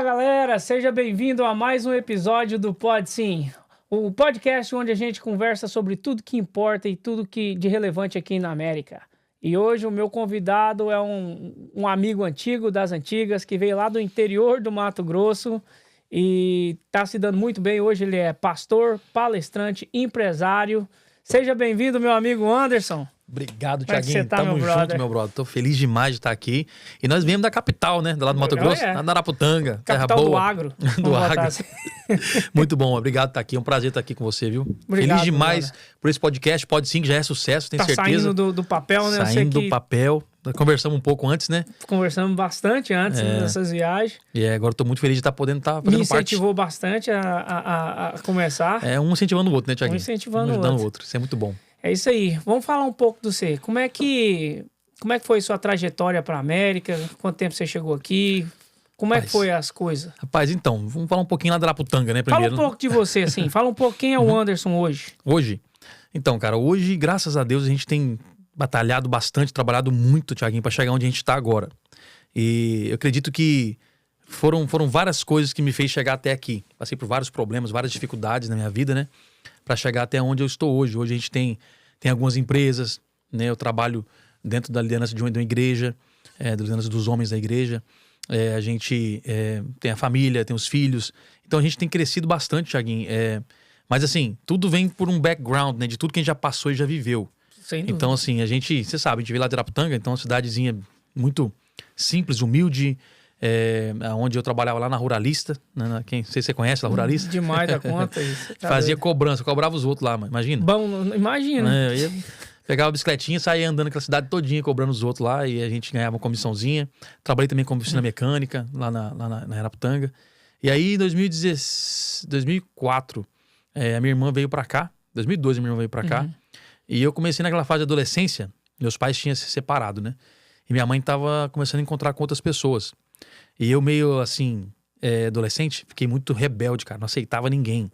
Fala galera, seja bem-vindo a mais um episódio do Pode Sim, o podcast onde a gente conversa sobre tudo que importa e tudo que de relevante aqui na América. E hoje o meu convidado é um amigo antigo das antigas que veio lá do interior do Mato Grosso e está se dando muito bem. Hoje ele é pastor, palestrante, empresário. Seja bem-vindo, meu amigo Anderson. Obrigado, Como é que Thiaguinho. você tá, Tamo meu junto, brother? meu brother. Tô feliz demais de estar aqui. E nós viemos da capital, né? Do lado do Mato Grosso, lá da Araputanga. Terra Capital do boa. agro. Do agro. Assim. Muito bom, obrigado por estar aqui. É um prazer estar aqui com você, viu? Obrigado, feliz demais brother. por esse podcast. Pode sim, que já é sucesso, tenho Tá certeza. saindo do papel, né? Eu sei Saindo que do papel. Conversamos um pouco antes, né? conversamos bastante antes dessas viagens. E agora tô muito feliz de estar podendo estar fazendo Me parte. incentivou bastante a começar. É um incentivando o outro, né, Thiaguinho? Um incentivando Um ajudando o o outro. Isso é muito bom. É isso aí. Vamos falar um pouco do você. Como é que foi sua trajetória para a América? Quanto tempo você chegou aqui? Como é que foi as coisas? Rapaz, então, vamos falar um pouquinho lá da Araputanga, né, primeiro. Fala um pouco de você, assim. Fala um pouco quem é o Anderson hoje. Hoje? Então, cara, hoje, graças a Deus, a gente tem batalhado bastante, trabalhado muito, Thiaguinho, para chegar onde a gente está agora. E eu acredito que foram várias coisas que me fez chegar até aqui. Passei por vários problemas, várias dificuldades na minha vida, né? Para chegar até onde eu estou hoje. Hoje a gente tem algumas empresas, né? Eu trabalho dentro da liderança de uma igreja, da liderança dos homens da igreja. A gente tem a família, tem os filhos. Então a gente tem crescido bastante, Thiaguinho. Mas assim, tudo vem por um background, né? De tudo que a gente já passou e já viveu. Sem dúvida. Então assim, você sabe, a gente veio lá de Araputanga, então é uma cidadezinha muito simples, humilde, onde eu trabalhava lá na Ruralista, né? Não sei se você conhece a Ruralista. Demais da conta isso. Tá Fazia doido. cobrança, cobrava os outros lá, imagina. Bom, imagina. Eu ia, pegava a bicicletinha e saía andando aquela cidade todinha, cobrando os outros lá, e a gente ganhava uma comissãozinha. Trabalhei também como oficina mecânica, lá na Araputanga. E aí, em 2004, a minha irmã veio pra cá. 2012 a minha irmã veio pra cá. E eu comecei naquela fase de adolescência, meus pais tinham se separado, né? E minha mãe tava começando a encontrar com outras pessoas. E eu meio, assim, adolescente, fiquei muito rebelde, cara. Não aceitava ninguém.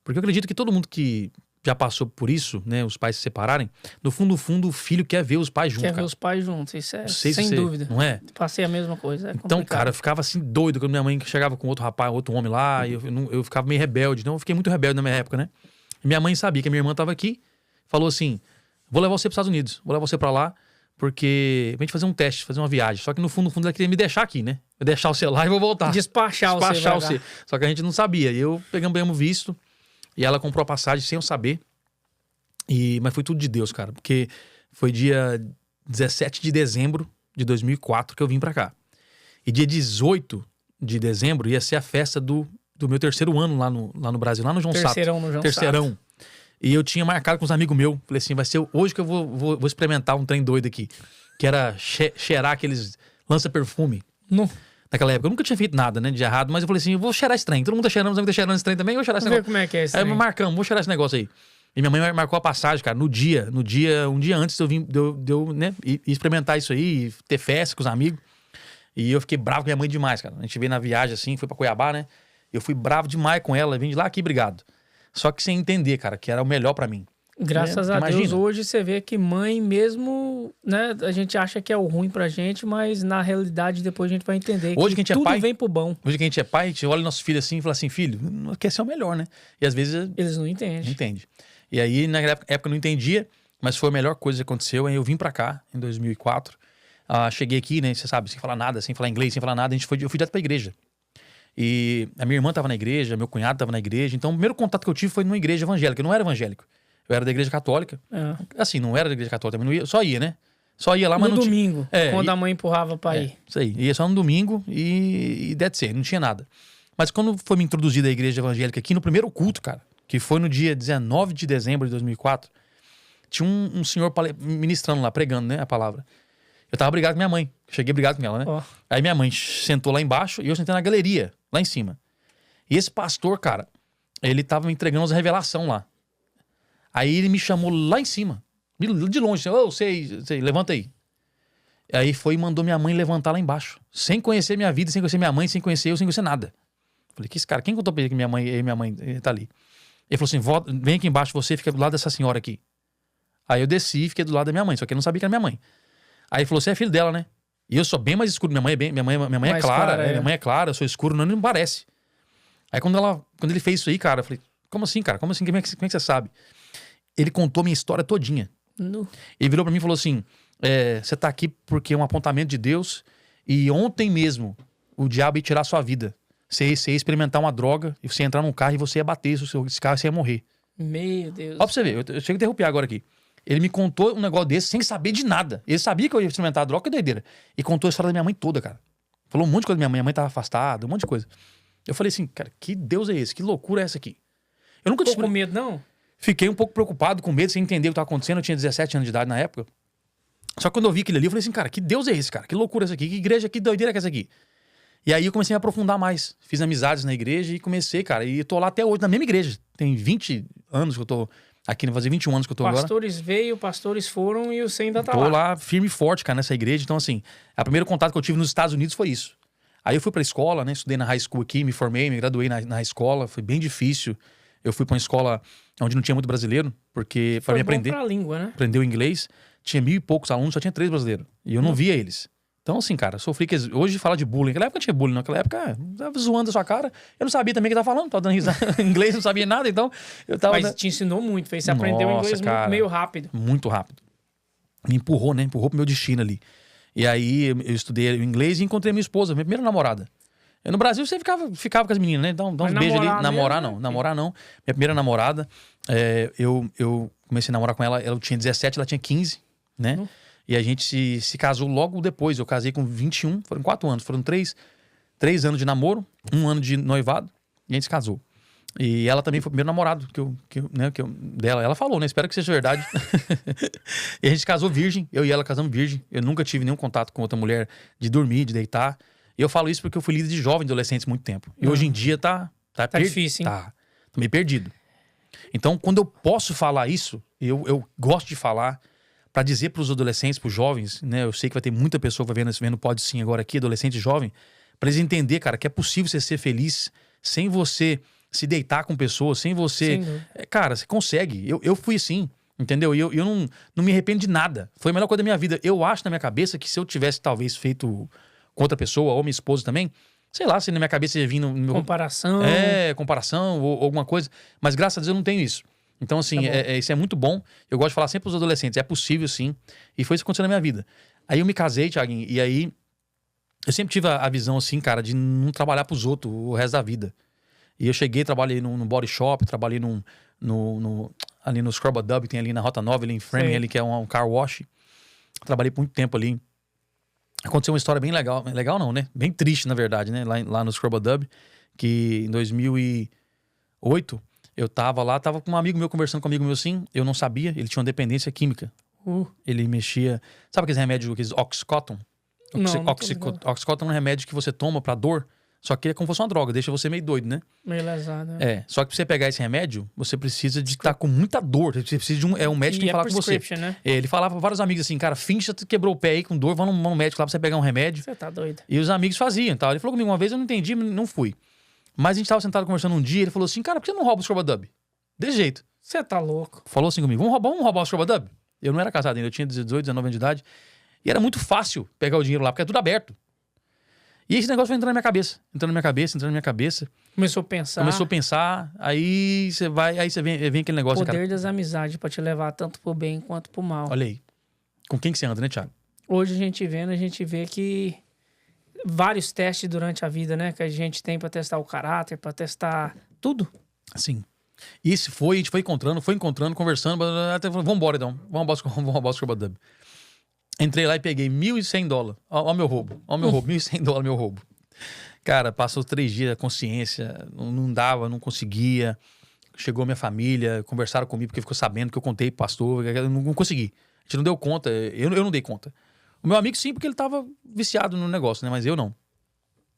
Porque eu acredito que todo mundo que já passou por isso, né? Os pais se separarem, no fundo, o filho quer ver os pais juntos, Quer ver cara. os pais juntos, isso é Não sei se sem você- dúvida. Não é? Passei a mesma coisa. Então, cara, eu ficava assim doido quando minha mãe chegava com outro rapaz, outro homem lá, e eu ficava meio rebelde. Então eu fiquei muito rebelde na minha época, né? E minha mãe sabia que a minha irmã tava aqui, falou assim: vou levar você pros Estados Unidos, vou levar você pra lá, porque pra gente fazer um teste, fazer uma viagem. Só que no fundo, ela queria me deixar aqui, né? Eu deixar o celular e vou voltar. Despachar você. Só que a gente não sabia. E eu pegamos visto, e ela comprou a passagem sem eu saber. Mas foi tudo de Deus, cara, porque foi dia 17 de dezembro de 2004 que eu vim pra cá. E dia 18 de dezembro ia ser a festa do meu terceiro ano lá no Brasil, lá no João Sato. Terceirão no João Terceirão. Sato. E eu tinha marcado com os amigos meus. Falei assim, vai ser hoje que eu vou experimentar um trem doido aqui. Que era cheirar aqueles lança-perfume. Não. Naquela época eu nunca tinha feito nada, né, de errado. Mas eu falei assim, eu vou cheirar esse trem. Todo mundo tá cheirando, os amigos tá cheirando esse trem também. Eu vou cheirar esse Vamos ver negócio. como é que é isso. Aí marcamos, vou cheirar esse negócio aí. E minha mãe marcou a passagem, cara, um dia antes de eu né, ir experimentar isso aí, ter festa com os amigos. E eu fiquei bravo com minha mãe demais, cara. A gente veio na viagem assim, foi pra Cuiabá, né? Eu fui bravo demais com ela, vim de lá aqui, obrigado. Só que sem entender, cara, que era o melhor pra mim. Graças a Imagina. Deus, hoje você vê que mãe mesmo, né? A gente acha que é o ruim pra gente, mas na realidade depois a gente vai entender Hoje que a gente é tudo pai- vem pro bom. Hoje que a gente é pai, a gente olha nossos filhos assim e fala assim, filho, não quer ser o melhor, né? E às vezes Eles não não entendem. entende. E aí, na época eu não entendia, mas foi a melhor coisa que aconteceu. Aí eu vim pra cá, em 2004. Cheguei aqui, né, você sabe, sem falar nada, sem falar inglês, sem falar nada. Eu fui direto pra igreja. E a minha irmã tava na igreja, meu cunhado tava na igreja. Então, o primeiro contato que eu tive foi numa igreja evangélica. Eu não era evangélico. Eu era da igreja católica. É. Assim, não era da igreja católica, também não ia, só ia, né? Só ia lá, mas No não tinha... domingo, quando a mãe empurrava pra ir. Isso aí. Ia só no domingo e that's it, não tinha nada. Mas quando foi me introduzida a igreja evangélica aqui, no primeiro culto, cara, que foi no dia 19 de dezembro de 2004, tinha um senhor ministrando lá, pregando, né, a palavra. Eu tava brigado com minha mãe. Cheguei brigado com ela, né? Ó. Aí minha mãe sentou lá embaixo e eu sentei na galeria, lá em cima. E esse pastor, cara, ele tava me entregando as revelações lá. Aí ele me chamou lá em cima, de longe, assim, ô, sei, levanta aí. Aí foi e mandou minha mãe levantar lá embaixo. Sem conhecer minha vida, sem conhecer minha mãe, sem conhecer eu, sem conhecer nada. Falei, que esse cara, quem contou pra ele que minha mãe tá ali? Ele falou assim, vem aqui embaixo, você fica do lado dessa senhora aqui. Aí eu desci e fiquei do lado da minha mãe, só que eu não sabia que era minha mãe. Aí ele falou, você é filho dela, né? E eu sou bem mais escuro. Minha mãe é Mais clara. clara, Minha mãe é clara, eu sou escuro, não parece. Aí quando ele fez isso aí, cara, eu falei, como assim, cara? Como assim? Como é que você sabe? Ele contou minha história todinha. Ele virou pra mim e falou assim, você tá aqui porque é um apontamento de Deus e ontem mesmo o diabo ia tirar a sua vida. Você ia experimentar uma droga e você ia entrar num carro e você ia bater esse carro e você ia morrer. Meu Deus. Ó pra você ver, eu chego a interromper agora aqui. Ele me contou um negócio desse sem saber de nada. Ele sabia que eu ia experimentar a droga, que doideira. E contou a história da minha mãe toda, cara. Falou um monte de coisa da minha mãe tava afastada, um monte de coisa. Eu falei assim, cara, que Deus é esse? Que loucura é essa aqui? Eu nunca Ficou com medo, não? Fiquei um pouco preocupado, com medo, sem entender o que estava acontecendo. Eu tinha 17 anos de idade na época. Só que quando eu vi aquilo ali, eu falei assim, cara, que Deus é esse, cara? Que loucura é essa aqui? Que igreja, que doideira é essa aqui? E aí eu comecei a aprofundar mais. Fiz amizades na igreja e comecei, cara. E eu tô lá até hoje, na mesma igreja. Tem 20 anos que eu tô aqui, vai fazer 21 anos que eu tô agora. Pastores veio, pastores foram e você ainda tá Tô lá. lá firme e forte, cara, nessa igreja. Então, assim, o primeiro contato que eu tive nos Estados Unidos foi isso. Aí eu fui pra escola, né? Estudei na high school aqui, me formei, me graduei na escola. Foi bem difícil. Eu fui pra uma escola onde não tinha muito brasileiro, porque para me aprender. Pra língua, né? Aprender o inglês. Tinha 1.000 e poucos alunos, só tinha 3 brasileiros. E eu não via eles. Então, assim, cara, sofri. Hoje fala de bullying. Naquela época não tinha bullying, naquela época tava zoando a sua cara. Eu não sabia também o que tava falando, tava dando risada em inglês, não sabia nada, então eu tava. Mas te ensinou muito, fez você aprendeu inglês cara, meio rápido. Muito rápido. Me empurrou, né? Empurrou pro meu destino ali. E aí eu estudei o inglês e encontrei minha esposa, minha primeira namorada. No Brasil você ficava com as meninas, né? Dá uns beijos ali. Namorar não. Namorar não. Minha primeira namorada, eu comecei a namorar com ela, ela tinha 17, ela tinha 15, né? E a gente se casou logo depois. Eu casei com 21, foram 4 anos. Foram 3 anos de namoro, 1 ano de noivado, e a gente se casou. E ela também foi o primeiro namorado dela. Ela falou, né? Espero que seja verdade. E a gente casou virgem, eu e ela casamos virgem. Eu nunca tive nenhum contato com outra mulher de dormir, de deitar. E eu falo isso porque eu fui líder de jovens adolescentes muito tempo. E hoje em dia tá difícil, hein? Tá meio perdido. Então, quando eu posso falar isso, eu gosto de falar para dizer para os adolescentes, para os jovens, né? Eu sei que vai ter muita pessoa que vai vendo Pode Sim agora aqui, adolescente e jovem, para eles entenderem, cara, que é possível você ser feliz sem você se deitar com pessoas, sem você... Cara, você consegue. Eu fui assim, entendeu? E eu não me arrependo de nada. Foi a melhor coisa da minha vida. Eu acho na minha cabeça que se eu tivesse talvez feito com outra pessoa, ou minha esposa também, sei lá, se na minha cabeça ia vir no meu... Comparação. Comparação ou alguma coisa. Mas graças a Deus eu não tenho isso. Então, assim, isso é muito bom. Eu gosto de falar sempre pros adolescentes, é possível sim. E foi isso que aconteceu na minha vida. Aí eu me casei, Thiaguinho, e aí eu sempre tive a visão, assim, cara, de não trabalhar pros outros o resto da vida. E eu cheguei, trabalhei num body shop, trabalhei ali no Scrubba Dub, que tem ali na Rota 9, ali em Framingham, ali, que é um car wash. Trabalhei por muito tempo ali. Aconteceu uma história bem legal. Legal não, né? Bem triste, na verdade, né? Lá no Scrubba Dub, que em 2008... eu tava lá, tava com um amigo meu, conversando com um amigo meu assim, eu não sabia, ele tinha uma dependência química. Ele mexia... Sabe aqueles remédios, aqueles Oxycontin? Oxycontin é um remédio que você toma pra dor, só que é como se fosse uma droga, deixa você meio doido, né? Meio lesado, né? Só que pra você pegar esse remédio, você precisa de estar com muita dor, você precisa de um médico que falar com você. Né? Ele falava pra vários amigos assim, cara, finge que você quebrou o pé aí com dor, vamos no médico lá pra você pegar um remédio. Você tá doido. E os amigos faziam, tal. Ele falou comigo uma vez, eu não entendi, não fui. Mas a gente tava sentado conversando um dia, ele falou assim, cara, por que você não rouba o Scrubba Dub? Desse jeito. Você tá louco. Falou assim comigo, vamos roubar o Scrubba Dub? Eu não era casado ainda, eu tinha 18, 19 anos de idade. E era muito fácil pegar o dinheiro lá, porque é tudo aberto. E esse negócio foi entrando na minha cabeça. Começou a pensar. Aí você vem aquele negócio. O poder das amizades pra te levar tanto pro bem quanto pro mal. Olha aí. Com quem que você anda, né, Thiago? Hoje a gente vê que vários testes durante a vida, né? Que a gente tem pra testar o caráter, pra testar tudo. Sim. E a gente foi encontrando, conversando, até falando, vambora então, vamos roubar o Scrubba Dub. Entrei lá e peguei $1.100. Ó meu roubo, $1.100 meu roubo. Cara, passou 3 dias, a consciência, não dava, não conseguia. Chegou minha família, conversaram comigo porque ficou sabendo que eu contei pro pastor, eu não consegui. A gente não deu conta, eu não dei conta. O meu amigo sim, porque ele tava viciado no negócio, né? Mas eu não.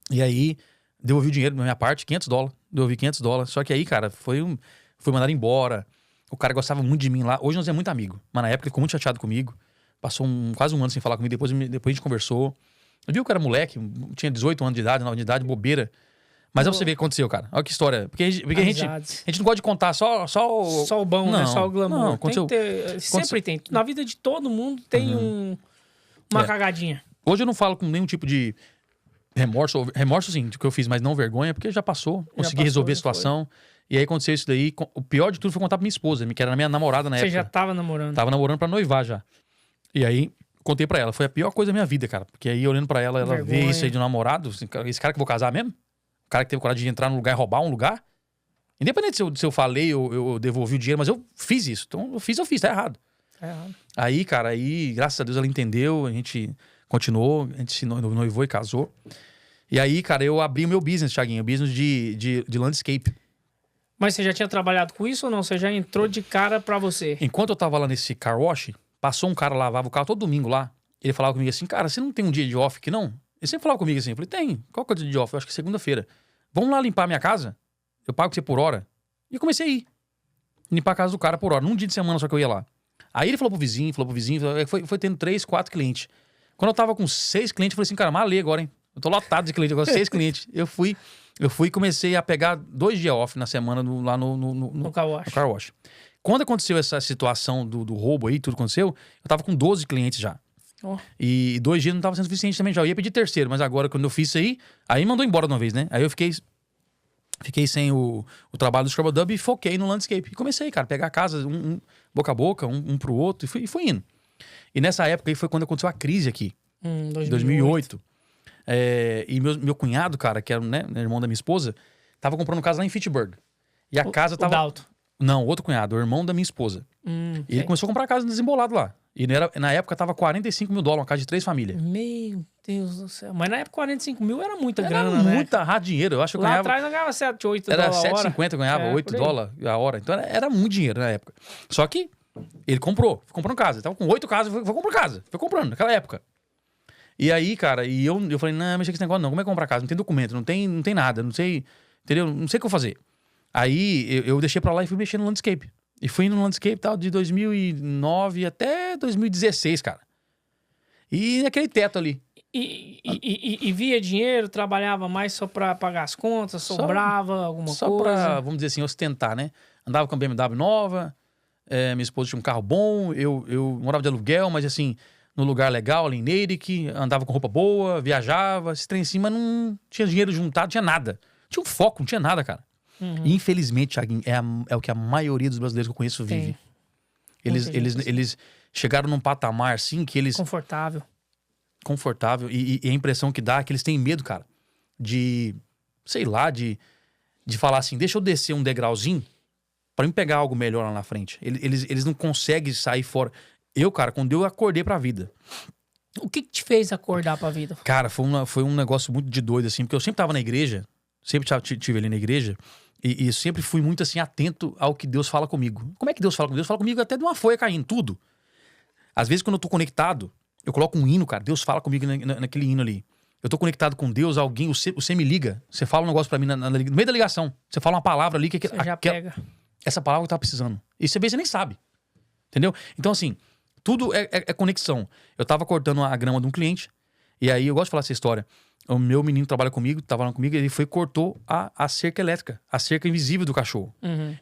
E aí, devolvi o dinheiro da minha parte, $500. Devolvi $500. Só que aí, cara, fui mandado embora. O cara gostava muito de mim lá. Hoje nós é muito amigo. Mas na época ele ficou muito chateado comigo. Passou quase 1 ano sem falar comigo. Depois a gente conversou. Eu vi que eu era moleque, tinha 18 anos de idade, 9 de idade, bobeira. Mas aí você vê o que aconteceu, cara. Olha que história. Porque a gente não gosta de contar só o bom, não, né? Só o glamour. Não, sempre tem. Na vida de todo mundo tem uma cagadinha. Hoje eu não falo com nenhum tipo de remorso sim, do que eu fiz, mas não vergonha, porque já passou. Consegui resolver a situação. E aí aconteceu isso daí. O pior de tudo foi contar pra minha esposa, que era minha namorada na época. Você já tava namorando? Tava namorando pra noivar já. E aí, contei pra ela. Foi a pior coisa da minha vida, cara. Porque aí, olhando pra ela, ela vê isso aí de namorado. Assim, esse cara que eu vou casar mesmo? O cara que teve coragem de entrar num lugar e roubar um lugar? Independente se eu falei ou eu devolvi o dinheiro, mas eu fiz isso. Então, eu fiz, tá errado. Tá errado. Aí, cara, graças a Deus ela entendeu. A gente continuou, a gente se noivou e casou. E aí, cara, eu abri o meu business, Thiaguinho. O business de landscape. Mas você já tinha trabalhado com isso ou não? Você já entrou de cara pra você? Enquanto eu tava lá nesse car wash, passou um cara, lavava o carro todo domingo lá. Ele falava comigo assim, cara, você não tem um dia de off aqui, não? Ele sempre falava comigo assim, eu falei, tem. Qual que é o dia de off? Eu acho que é segunda-feira. Vamos lá limpar a minha casa? Eu pago você por hora. E eu comecei a ir. Limpar a casa do cara por hora. Num dia de semana só que eu ia lá. Aí ele falou pro vizinho, foi tendo 3, 4 clientes. Quando eu tava com 6 clientes, eu falei assim, cara, malei agora, hein? Eu tô lotado de cliente, agora 6 clientes. Eu fui e comecei a pegar 2 dias off na semana lá no car wash. No car wash. Quando aconteceu essa situação do roubo aí, tudo aconteceu, eu tava com 12 clientes já. Oh. E 2 dias não tava sendo suficiente também já. Eu ia pedir terceiro, mas agora quando eu fiz isso aí mandou embora de uma vez, né? Aí eu fiquei sem o trabalho do Scrubber Dub e foquei no landscape. E comecei, cara, pegar a casa boca a boca, um pro outro, e fui indo. E nessa época aí foi quando aconteceu a crise aqui. 2008. E meu cunhado, cara, que era, né, irmão da minha esposa, tava comprando casa lá em Fitchburg. E a casa tava... Dalton. Não, outro cunhado, o irmão da minha esposa. E ele começou a comprar casa desembolado lá. E na época tava $45 mil, uma casa de 3 famílias. Meu Deus do céu. Mas na época 45 mil era muita grana, né? né? Muita dinheiro. Eu acho que eu lá ganhava... atrás não ganhava 7, 8 era dólares a hora. Era $7,50, eu ganhava $8 a hora. Então era muito dinheiro na época. Só que ele foi comprando casa. Ele tava com 8 casas, foi comprando casa. Foi comprando, naquela época. E aí, cara, eu falei, não, mexe com esse negócio não. Como é que comprar casa? Não tem documento, não tem nada, não sei, entendeu? Não sei o que eu vou fazer. Aí eu deixei pra lá e fui mexer no landscape. E fui indo no landscape tal, de 2009 até 2016, cara. E naquele teto ali. E via dinheiro, trabalhava mais só pra pagar as contas, sobrava alguma coisa? Só pra, vamos dizer assim, ostentar, né? Andava com a BMW nova, minha esposa tinha um carro bom, eu morava de aluguel, mas assim, no lugar legal, ali em Neirik, andava com roupa boa, viajava, esse trem em cima, não tinha dinheiro juntado, tinha nada. Tinha um foco, não tinha nada, cara. E infelizmente, Thiaguinho, é o que a maioria dos brasileiros que eu conheço vive. Eles chegaram num patamar, assim, que eles... Confortável. E a impressão que dá é que eles têm medo, cara, de, sei lá, de falar assim, deixa eu descer um degrauzinho pra me pegar algo melhor lá na frente. Eles não conseguem sair fora. Eu, cara, quando eu acordei pra vida... O que te fez acordar pra vida? Cara, foi um negócio muito de doido, assim, porque eu sempre tava na igreja, sempre tive ali na igreja, e sempre fui muito, assim, atento ao que Deus fala comigo. Como é que Deus fala comigo? Deus fala comigo até de uma folha caindo, tudo. Às vezes, quando eu tô conectado, eu coloco um hino, cara, Deus fala comigo naquele hino ali. Eu tô conectado com Deus, alguém, você me liga, você fala um negócio pra mim no meio da ligação, você fala uma palavra ali, que você já pega. Essa palavra que eu tava precisando. E você vê, você nem sabe. Entendeu? Então, assim, tudo é conexão. Eu tava cortando a grama de um cliente, e aí eu gosto de falar essa história. O meu menino trabalha comigo, tava lá comigo, ele cortou a cerca elétrica, a cerca invisível do cachorro.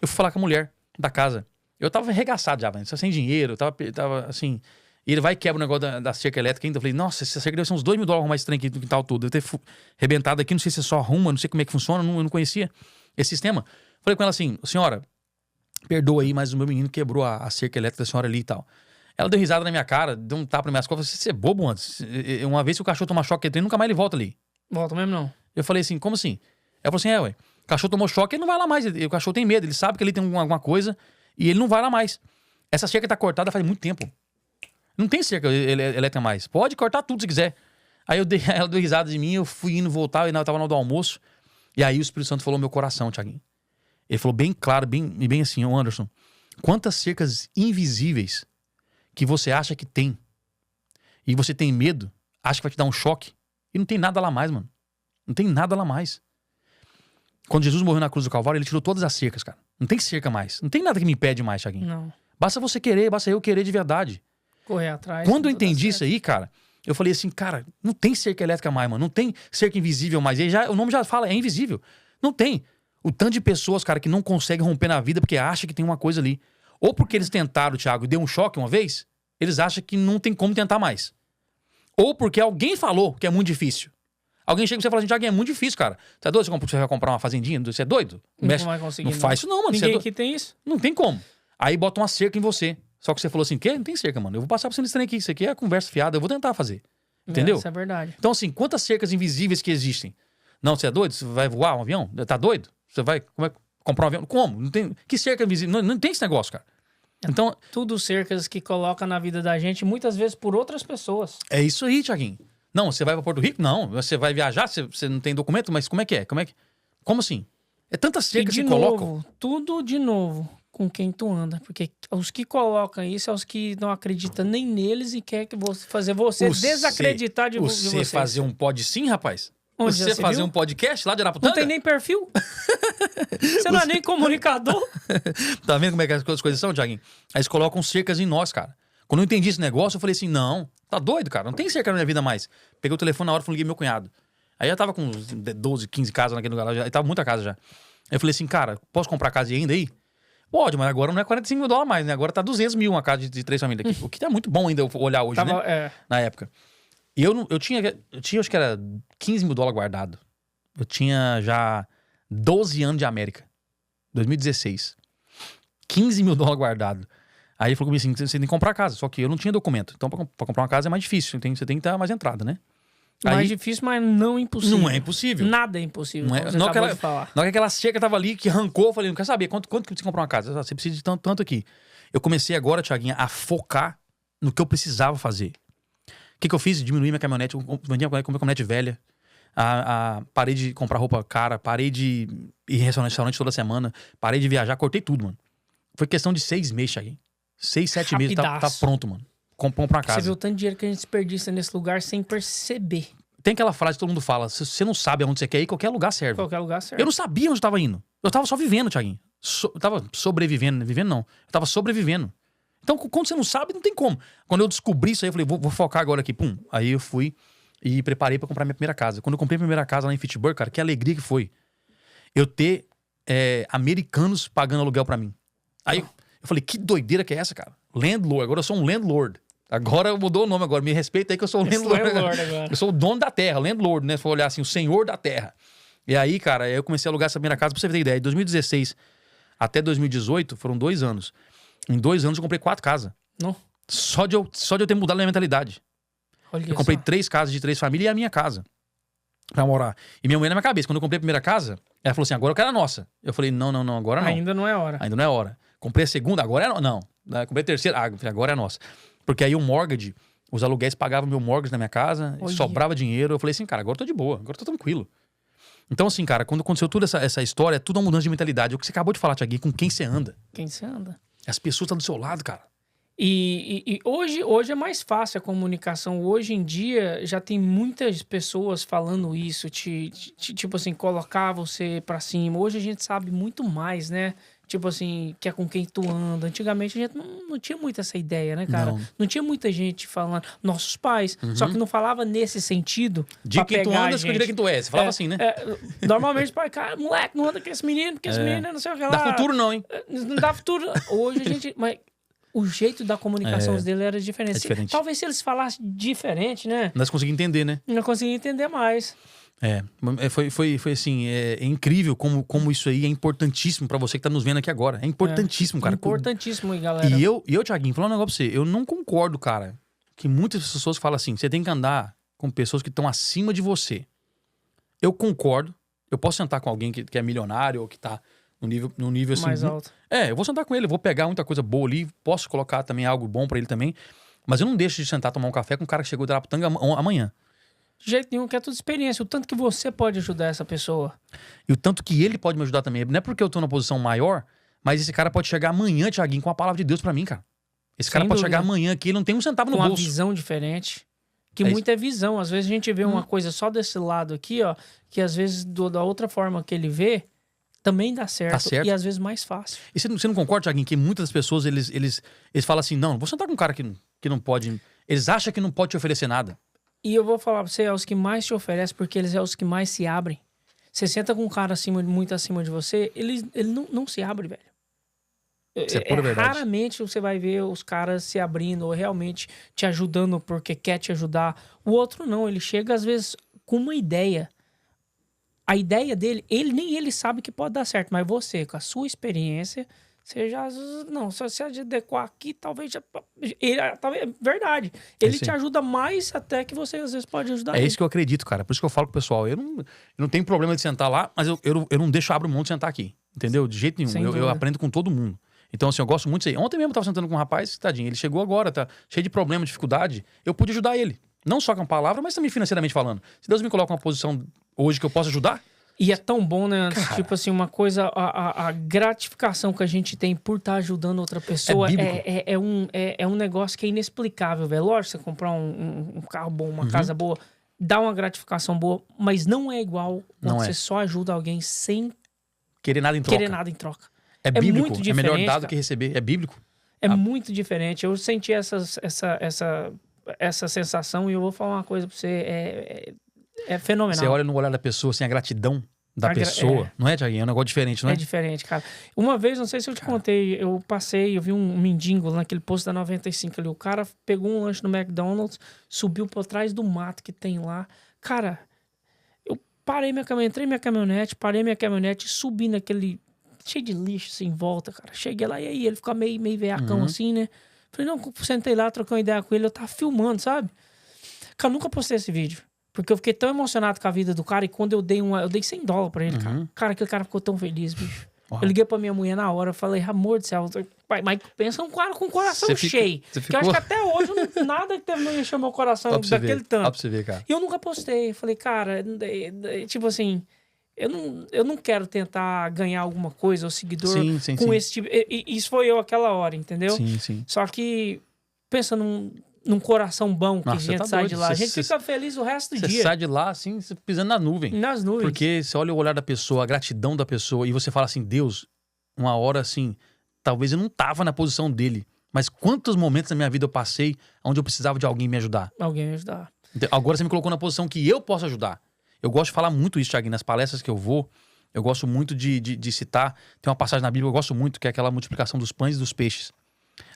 Eu fui falar com a mulher da casa. Eu tava arregaçado já, sem dinheiro, tava assim... E ele vai e quebra o negócio da cerca elétrica ainda. Eu falei, nossa, essa cerca deve ser uns $2 mil arrumar esse trem aqui do quintal todo. Deve ter arrebentado aqui, não sei se é só arruma, não sei como é que funciona, eu não conhecia esse sistema. Falei com ela assim, senhora, perdoa aí, mas o meu menino quebrou a cerca elétrica da senhora ali e tal. Ela deu risada na minha cara, deu um tapa nas minhas costas. Você é bobo antes. Uma vez que o cachorro toma choque, nunca mais ele volta ali. Volta mesmo não. Eu falei assim, como assim? Ela falou assim, ué, o cachorro tomou choque, ele não vai lá mais. O cachorro tem medo, ele sabe que ali tem alguma coisa e ele não vai lá mais. Essa cerca tá cortada faz muito tempo. Não tem cerca elétrica mais. Pode cortar tudo se quiser. Aí ela deu risada de mim, eu fui indo voltar, eu tava na hora do almoço. E aí o Espírito Santo falou no meu coração, Thiaguinho. Ele falou bem claro, bem assim, ô Anderson, quantas cercas invisíveis que você acha que tem e você tem medo, acha que vai te dar um choque e não tem nada lá mais, mano. Não tem nada lá mais. Quando Jesus morreu na cruz do Calvário, ele tirou todas as cercas, cara. Não tem cerca mais. Não tem nada que me impede mais, Thiaguinho. Não. Basta você querer, basta eu querer de verdade. Correr atrás. Quando eu entendi isso aí, cara, eu falei assim, cara, não tem cerca elétrica mais, mano. Não tem cerca invisível mais. E aí o nome já fala, é invisível. Não tem. O tanto de pessoas, cara, que não conseguem romper na vida porque acha que tem uma coisa ali. Ou porque eles tentaram, Thiago, e deu um choque uma vez, eles acham que não tem como tentar mais. Ou porque alguém falou que é muito difícil. Alguém chega e você fala assim, Thiago, é muito difícil, cara. Você é doido? Você vai comprar uma fazendinha? Você é doido? Não vai conseguir, não faz isso não, mano. Ninguém aqui tem isso. Não tem como. Aí bota uma cerca em você. Só que você falou assim, quê? Não tem cerca, mano. Eu vou passar pra você nesse trem aqui. Isso aqui é conversa fiada. Eu vou tentar fazer. Entendeu? Isso é verdade. Então, assim, quantas cercas invisíveis que existem? Não, você é doido? Você vai voar um avião? Tá doido? Você vai comprar um avião? Como? Não tem... Que cerca invisível? Não tem esse negócio, cara. Então... Tudo cercas que coloca na vida da gente, muitas vezes por outras pessoas. É isso aí, Thiaguinho. Não, você vai pra Porto Rico? Não. Você vai viajar? Você não tem documento? Mas como é que é? Como assim? É tantas cercas que colocam. Tudo de novo com quem tu anda. Porque os que colocam isso são os que não acreditam nem neles e quer que fazer você desacreditar de você. Você fazer um pod sim, rapaz? Onde você fazer um podcast lá de Araputanga? Não tem nem perfil? Você não é nem comunicador? Tá vendo como é que as coisas são, Thiaguinho? Aí eles colocam cercas em nós, cara. Quando eu entendi esse negócio, eu falei assim, não, tá doido, cara? Não tem cerca na minha vida mais. Peguei o telefone na hora e liguei meu cunhado. Aí eu tava com uns 12, 15 casas naquele lugar, aí tava muita casa já. Aí eu falei assim, cara, posso comprar casa ainda aí? Pode, mas agora não é 45 mil dólares mais, né? Agora tá 200 mil uma casa de 3 famílias aqui. O que é muito bom ainda eu olhar hoje, né? É. Na época. E eu tinha, acho que era 15 mil dólares guardado. Eu tinha já 12 anos de América. 2016. 15 mil dólares guardado. Aí ele falou comigo assim, você tem que comprar casa. Só que eu não tinha documento. Então pra comprar uma casa é mais difícil. Você tem que dar mais entrada, né? Mais difícil, mas não impossível. Não é impossível. Nada é impossível. Não de falar. Na hora que aquela cerca tava ali, que arrancou, eu falei, não quer saber, quanto que você comprar uma casa? Você precisa de tanto aqui. Eu comecei agora, Thiaguinha, a focar no que eu precisava fazer. O que eu fiz? Diminuí minha caminhonete, vendi minha caminhonete velha. Parei de comprar roupa cara, parei de ir em restaurante toda semana, parei de viajar, cortei tudo, mano. Foi questão de 6 meses, Thiaguinho. 6, 7 meses, tá pronto, mano. Comprou pra casa. Você viu o tanto de dinheiro que a gente desperdiça nesse lugar sem perceber. Tem aquela frase que todo mundo fala, se você não sabe aonde você quer ir, qualquer lugar serve. Qualquer lugar serve. Eu não sabia onde eu tava indo. Eu tava só vivendo, Thiaguinho. Eu tava sobrevivendo, vivendo não. Eu tava sobrevivendo. Então, quando você não sabe, não tem como. Quando eu descobri isso aí, eu falei, vou focar agora aqui. Pum. Aí eu fui e preparei pra comprar minha primeira casa. Quando eu comprei a primeira casa lá em Fitchburg, cara, que alegria que foi. Eu ter americanos pagando aluguel pra mim. Aí eu falei, que doideira que é essa, cara? Landlord. Agora eu sou um landlord. Agora mudou o nome agora. Me respeita aí que eu sou o landlord agora. Eu sou o dono da terra, landlord, né? Se for olhar assim, o senhor da terra. E aí, cara, eu comecei a alugar essa primeira casa, pra você ter ideia. De 2016 até 2018, foram 2 anos. Em 2 anos eu comprei 4 casas. Não. Só de eu ter mudado a minha mentalidade. Olha eu comprei 3 casas de 3 famílias e a minha casa pra morar. E minha mulher na minha cabeça, quando eu comprei a primeira casa, ela falou assim, agora eu quero a nossa. Eu falei, não, agora não. Ainda não é hora. Ainda não é hora. Comprei a segunda, agora é não. Comprei a terceira, agora é a nossa. Porque aí o mortgage, os aluguéis pagavam meu mortgage na minha casa, sobrava dinheiro. Eu falei assim, cara, agora eu tô de boa, agora eu tô tranquilo. Então assim, cara, quando aconteceu toda essa história, é tudo uma mudança de mentalidade. O que você acabou de falar, Thiaguinho, com quem você anda. Quem você anda. As pessoas estão do seu lado, cara. E hoje é mais fácil a comunicação. Hoje em dia já tem muitas pessoas falando isso, tipo assim, colocar você pra cima. Hoje a gente sabe muito mais, né? Tipo assim, que é com quem tu anda. Antigamente a gente não tinha muito essa ideia, né, cara? Não tinha muita gente falando. Nossos pais, só que não falava nesse sentido. De quem tu anda, escolheria quem tu é. Você falava assim, né? Normalmente, pai, cara, moleque, não anda com esse menino, porque esse menino não sei o que lá. Dá futuro não, hein? Não dá futuro. Hoje a gente... Mas o jeito da comunicação dele era diferente. É diferente. Talvez se eles falassem diferente, né? Nós conseguimos entender, né? Não conseguia entender mais. Foi assim, é incrível como isso aí é importantíssimo pra você que tá nos vendo aqui agora. É importantíssimo, cara. Importantíssimo aí, galera. E eu, Thiaguinho, falando um negócio pra você, eu não concordo, cara, que muitas pessoas falam assim, você tem que andar com pessoas que estão acima de você. Eu concordo, eu posso sentar com alguém que é milionário ou que tá no nível assim... Mais alto. Eu vou sentar com ele, eu vou pegar muita coisa boa ali, posso colocar também algo bom pra ele também, mas eu não deixo de sentar tomar um café com um cara que chegou de Araputanga amanhã. De jeito nenhum, que é tudo experiência. O tanto que você pode ajudar essa pessoa. E o tanto que ele pode me ajudar também. Não é porque eu tô numa posição maior, mas esse cara pode chegar amanhã, Thiaguinho, com a palavra de Deus pra mim, cara. Esse cara pode chegar amanhã aqui, ele não tem um centavo no bolso. Com uma visão diferente. Que muita é visão. Às vezes a gente vê uma coisa só desse lado aqui, ó, que às vezes da outra forma que ele vê, também dá certo. Tá certo. E às vezes mais fácil. E você não concorda, Thiaguinho, que muitas das pessoas, eles falam assim, não, vou sentar com um cara que não pode... Eles acham que não pode te oferecer nada. E eu vou falar pra você, é os que mais te oferecem, porque eles é os que mais se abrem. Você senta com um cara muito acima de você, ele não se abre, velho. Isso é pura verdade. Raramente você vai ver os caras se abrindo ou realmente te ajudando porque quer te ajudar. O outro não, ele chega às vezes com uma ideia. A ideia dele, nem ele sabe que pode dar certo, mas você, com a sua experiência, você já... Não, se você adequar aqui, talvez já... talvez, verdade. Ele te ajuda mais até que você às vezes pode ajudar ele. É isso que eu acredito, cara. Por isso que eu falo pro pessoal, eu não tenho problema de sentar lá, mas eu não deixo abrir mão de sentar aqui. Entendeu? De jeito nenhum. Eu aprendo com todo mundo. Então, assim, eu gosto muito disso aí. Ontem mesmo eu tava sentando com um rapaz, tadinho, ele chegou agora, tá cheio de problema, dificuldade. Eu pude ajudar ele. Não só com a palavra, mas também financeiramente falando. Se Deus me coloca uma posição hoje que eu posso ajudar... E é tão bom, né? Cara, tipo assim, uma coisa... A gratificação que a gente tem por estar ajudando outra pessoa é um negócio que é inexplicável, velho. Lógico, você comprar um carro bom, uma casa boa, dá uma gratificação boa, mas não é igual quando você só ajuda alguém sem... Querer nada em troca. É bíblico, muito diferente, é melhor dar do que receber. É bíblico. É muito diferente. Eu senti essa sensação e eu vou falar uma coisa pra você. É fenomenal. Você olha no olhar da pessoa, assim, a gratidão da pessoa. Não é, Thiaguinho? É um negócio diferente, não é? É diferente, cara. Uma vez, não sei se eu te contei, eu vi um mendigo naquele posto da 95 ali. O cara pegou um lanche no McDonald's, subiu por trás do mato que tem lá. Cara, eu entrei minha caminhonete, subi naquele... cheio de lixo assim em volta, cara. Cheguei lá e aí ele ficou meio veacão assim, né? Falei, não, sentei lá, troquei uma ideia com ele, eu tava filmando, sabe? Cara, eu nunca postei esse vídeo. Porque eu fiquei tão emocionado com a vida do cara e quando eu dei $100 pra ele, cara. Cara, aquele cara ficou tão feliz, bicho. Eu liguei pra minha mulher na hora, eu falei, amor do céu, mas pensa um cara com o coração cheio. Que eu acho que até hoje nada não encheu meu coração daquele tanto. Dá pra você ver, cara. E eu nunca postei. Falei, cara, tipo assim... Eu não quero tentar ganhar alguma coisa, ou seguidor com esse tipo... Isso foi eu aquela hora, entendeu? Sim. Só que pensa num coração bom que a gente sai de lá. A gente fica feliz o resto do dia. Você sai de lá, assim, pisando na nuvem. Nas nuvens. Porque você olha o olhar da pessoa, a gratidão da pessoa, e você fala assim, Deus, uma hora assim, talvez eu não tava na posição dele, mas quantos momentos na minha vida eu passei onde eu precisava de alguém me ajudar? Alguém me ajudar. Agora você me colocou na posição que eu posso ajudar. Eu gosto de falar muito isso, Thiaguinho, nas palestras que eu vou. Eu gosto muito de citar. Tem uma passagem na Bíblia que eu gosto muito, que é aquela multiplicação dos pães e dos peixes.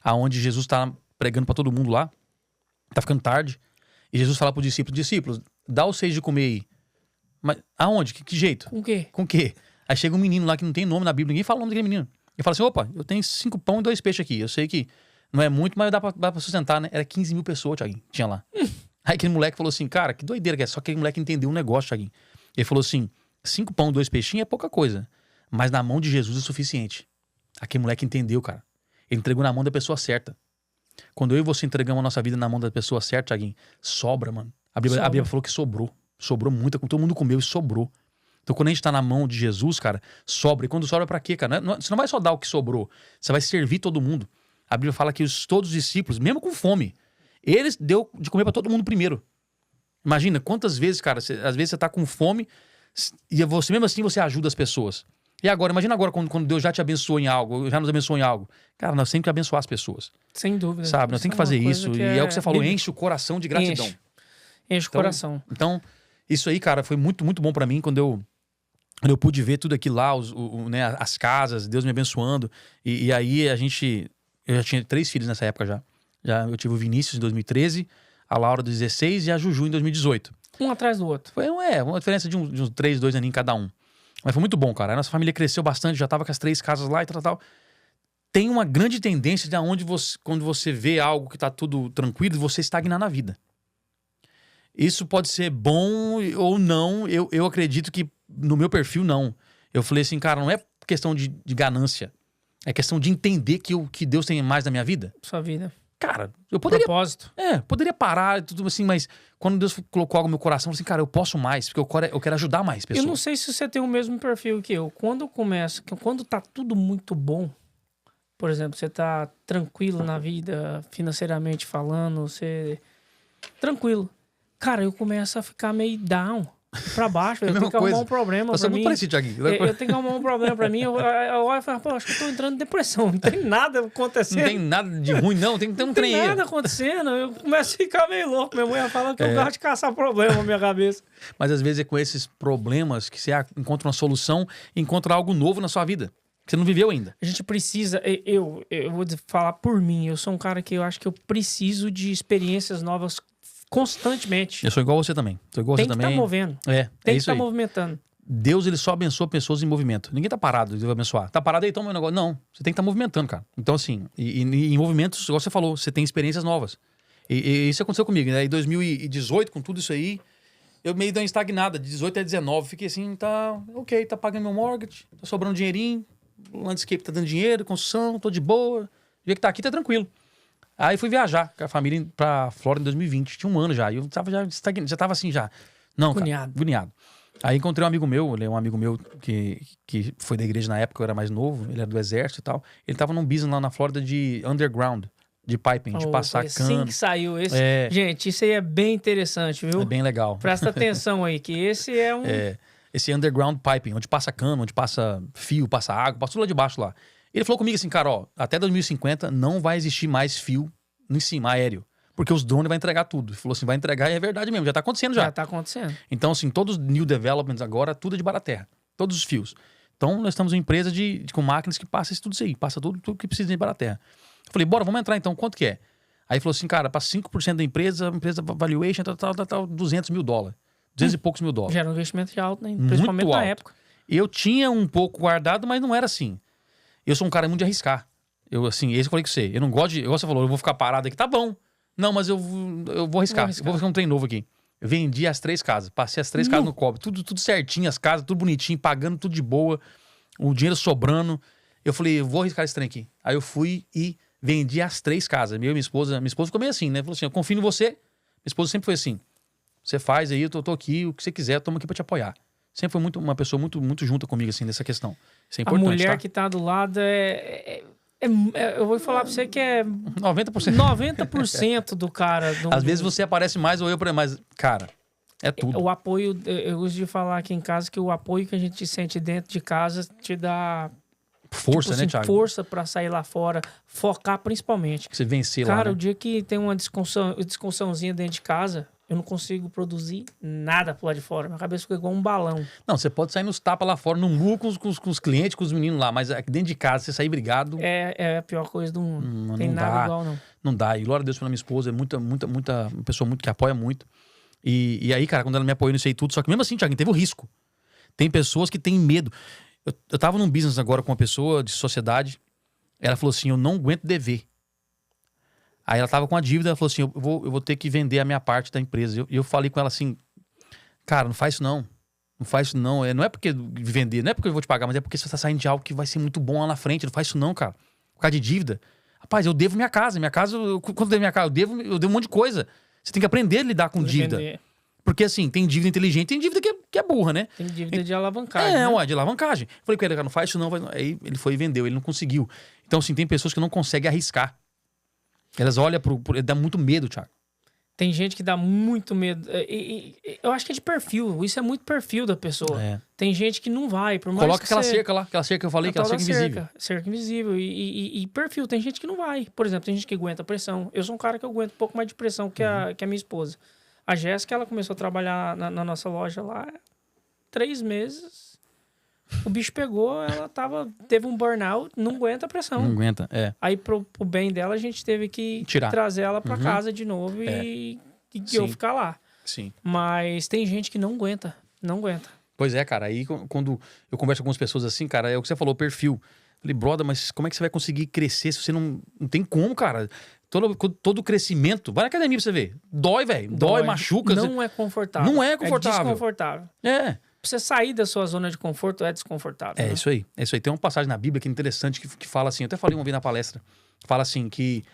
Aonde Jesus tá pregando para todo mundo lá. Tá ficando tarde. E Jesus fala pros discípulos, dá os 6 de comer aí. Mas aonde? Que jeito? Com o quê? Com o quê? Aí chega um menino lá que não tem nome na Bíblia. Ninguém fala o nome daquele menino. Ele fala assim, opa, eu tenho 5 pão e 2 peixes aqui. Eu sei que não é muito, mas dá pra sustentar, né? Era 15 mil pessoas, Thiaguinho, tinha lá. Aí aquele moleque falou assim, cara, que doideira que é. Só que aquele moleque entendeu um negócio, Thiaguinho. Ele falou assim, 5 pão e 2 peixinhos é pouca coisa. Mas na mão de Jesus é suficiente. Aquele moleque entendeu, cara. Ele entregou na mão da pessoa certa. Quando eu e você entregamos a nossa vida na mão da pessoa certa, Thiaguinho, sobra, mano. A Bíblia falou que sobrou. Sobrou muito, todo mundo comeu e sobrou. Então quando a gente tá na mão de Jesus, cara, sobra. E quando sobra pra quê, cara? Você não vai só dar o que sobrou. Você vai servir todo mundo. A Bíblia fala que todos os discípulos, mesmo com fome, eles deu de comer pra todo mundo primeiro. Imagina, quantas vezes, cara, às vezes você tá com fome e você mesmo assim você ajuda as pessoas. E agora, imagina agora quando Deus já te abençoou em algo, já nos abençoou em algo. Cara, nós temos que abençoar as pessoas. Sem dúvida. Sabe, nós temos que fazer isso. E é o que você falou, enche o coração de gratidão. Enche o coração. Então, isso aí, cara, foi muito, muito bom pra mim quando eu pude ver tudo aquilo lá, né, as casas, Deus me abençoando. E aí eu já tinha 3 filhos nessa época já. Eu tive o Vinícius em 2013, a Laura em 2016 e a Juju em 2018. Um atrás do outro. Foi uma diferença de uns 3, 2 aninhos cada um. Mas foi muito bom, cara. A nossa família cresceu bastante, já tava com as 3 casas lá e tal. Tem uma grande tendência de onde quando você vê algo que tá tudo tranquilo, você estagnar na vida. Isso pode ser bom ou não. Eu acredito que no meu perfil, não. Eu falei assim, cara, não é questão de ganância. É questão de entender que Deus tem mais na minha vida. Sua vida. Cara, eu poderia... Propósito. Poderia parar e tudo assim, mas quando Deus colocou algo no meu coração, eu falei assim, cara, eu posso mais, porque eu quero ajudar mais pessoas. Eu não sei se você tem o mesmo perfil que eu. Quando tá tudo muito bom, por exemplo, você tá tranquilo na vida, financeiramente falando, tranquilo. Cara, eu começo a ficar meio down. Pra baixo, eu tenho que arrumar um problema pra mim. Eu tenho que arrumar um problema pra mim. Eu olho e falo, pô, acho que eu tô entrando em depressão. Não tem nada acontecendo. Não tem nada de ruim, não. Tem um trem aí. Não tem nada acontecendo. Eu começo a ficar meio louco. Minha mulher fala que eu gosto de caçar problema na minha cabeça. Mas às vezes é com esses problemas que você encontra uma solução e encontra algo novo na sua vida. Você não viveu ainda. A gente precisa... Eu vou falar por mim. Eu sou um cara que eu acho que eu preciso de experiências novas constantemente. Eu sou igual você também. Sou igual Tem você que também. estar movendo. É Tem que isso estar aí. movimentando. Deus, ele só abençoa pessoas em movimento. Ninguém tá parado, Deus vai abençoar. Tá parado aí, toma meu negócio. Não, você tem que estar movimentando, cara. Então, assim, e em movimentos, igual você falou, você tem experiências novas. E isso aconteceu comigo, né? Em 2018, com tudo isso aí, eu meio dei uma estagnada. De 18 a 19, fiquei assim, tá ok, tá pagando meu mortgage, tá sobrando dinheirinho, o landscape tá dando dinheiro, construção, tô de boa. O dia que tá aqui, tá tranquilo. Aí fui viajar com a família pra Flórida em 2020. Tinha um ano já. E eu tava já tava assim já. Não, Agoniado. cara, agoniado. Aí encontrei um amigo meu, ele é um amigo meu que foi da igreja na época, eu era mais novo, ele era do exército e tal. Ele tava num business lá na Flórida de underground, de piping, de passar Assim cano. que saiu esse... É. Gente, isso aí é bem interessante, viu? É bem legal. Presta atenção aí, que esse é um... Esse underground piping, onde passa cano, onde passa fio, passa água, passa tudo lá de baixo lá. Ele falou comigo assim, cara, ó, até 2050 não vai existir mais fio em cima, aéreo. Porque os drones vão entregar tudo. Ele falou assim, vai entregar e é verdade mesmo, já tá acontecendo já. Já tá acontecendo. Então, assim, todos os new developments agora, tudo é de baraterra. Todos os fios. Então, nós estamos uma empresa com máquinas que passa tudo isso aí. Passa tudo que precisa de baraterra. Eu falei, bora, vamos entrar então. Quanto que é? Aí ele falou assim, cara, para 5% da empresa valuation, tal, $200 mil. 200 e poucos mil dólares. Já era um investimento alto, né? Principalmente Muito na alto. época. Eu tinha um pouco guardado, mas não era assim. Eu sou um cara muito de arriscar. Eu, assim, esse que eu falei com você. Eu não gosto de... Igual você falou, eu vou ficar parado aqui. Tá bom. Não, mas eu vou arriscar. Eu vou fazer um trem novo aqui. Eu vendi as 3 casas. Passei as 3 casas no cobre. Tudo certinho, as casas, tudo bonitinho, pagando tudo de boa. O dinheiro sobrando. Eu falei, eu vou arriscar esse trem aqui. Aí eu fui e vendi as 3 casas. Minha esposa ficou meio assim, né? Falou assim, eu confio em você. Minha esposa sempre foi assim. Você faz aí, eu tô aqui, o que você quiser, eu tô aqui pra te apoiar. Sempre foi uma pessoa muito junta comigo, assim, nessa questão. Isso é importante, A mulher tá? que tá do lado eu vou falar pra você que é 90%. 90% do cara. Às vezes você aparece mais ou eu, mas, cara, é tudo. O apoio, eu gosto de falar aqui em casa que o apoio que a gente sente dentro de casa te dá Força, tipo, né, assim, Thiago? força pra sair lá fora, focar principalmente. Você vencer Cara, lá, né? o dia que tem uma discussãozinha dentro de casa, eu não consigo produzir nada pro lado de fora. Minha cabeça fica igual um balão. Não, você pode sair nos tapas lá fora, no murro com os clientes, com os meninos lá, mas aqui dentro de casa, você sair brigado... É a pior coisa do mundo. Não tem não nada dá, igual, não. Não dá. E glória a Deus pela minha esposa, é uma pessoa que apoia muito. E aí, cara, quando ela me apoiou nisso aí tudo, só que mesmo assim, Thiago, teve o risco. Tem pessoas que têm medo. Eu tava num business agora com uma pessoa de sociedade, ela falou assim, eu não aguento dever. Aí ela tava com a dívida, ela falou assim, eu vou ter que vender a minha parte da empresa. E eu falei com ela assim, cara, não faz isso não. Não faz isso não. Não é porque vender, não é porque eu vou te pagar, mas é porque você tá saindo de algo que vai ser muito bom lá na frente. Não faz isso não, cara. Por causa de dívida. Rapaz, eu devo minha casa. Quando eu devo minha casa, eu devo um monte de coisa. Você tem que aprender a lidar com dívida. Vender. Porque assim, tem dívida inteligente, tem dívida que é burra, né? Tem dívida de alavancagem. né? Ué, de alavancagem. Falei com ele, cara, não faz isso não. Aí ele foi e vendeu, ele não conseguiu. Então, assim, tem pessoas que não conseguem arriscar. Elas olham dá muito medo, Thiago. Tem gente que dá muito medo. Eu acho que é de perfil. Isso é muito perfil da pessoa. É. Tem gente que não vai. Por mais Coloca que aquela você... cerca lá, aquela cerca que eu falei, aquela cerca invisível. Cerca invisível. E perfil. Tem gente que não vai. Por exemplo, tem gente que aguenta pressão. Eu sou um cara que aguenta um pouco mais de pressão que a minha esposa. A Jéssica, ela começou a trabalhar na nossa loja lá 3 meses. O bicho pegou, ela teve um burnout, não aguenta a pressão. Não aguenta, é. Aí, pro bem dela, a gente teve que trazer ela pra casa de novo e eu ficar lá. Sim. Mas tem gente que não aguenta. Não aguenta. Pois é, cara. Aí quando eu converso com algumas pessoas assim, cara, é o que você falou, perfil. Falei, brother, mas como é que você vai conseguir crescer se você não tem como, cara? Todo crescimento. Vai na academia pra você ver. Dói, velho. Dói, machuca. Não é confortável. Não é confortável. É desconfortável. É. Pra você sair da sua zona de conforto é desconfortável. É né? isso aí. É isso aí. Tem uma passagem na Bíblia que é interessante que fala assim, eu até falei uma vez na palestra, fala assim que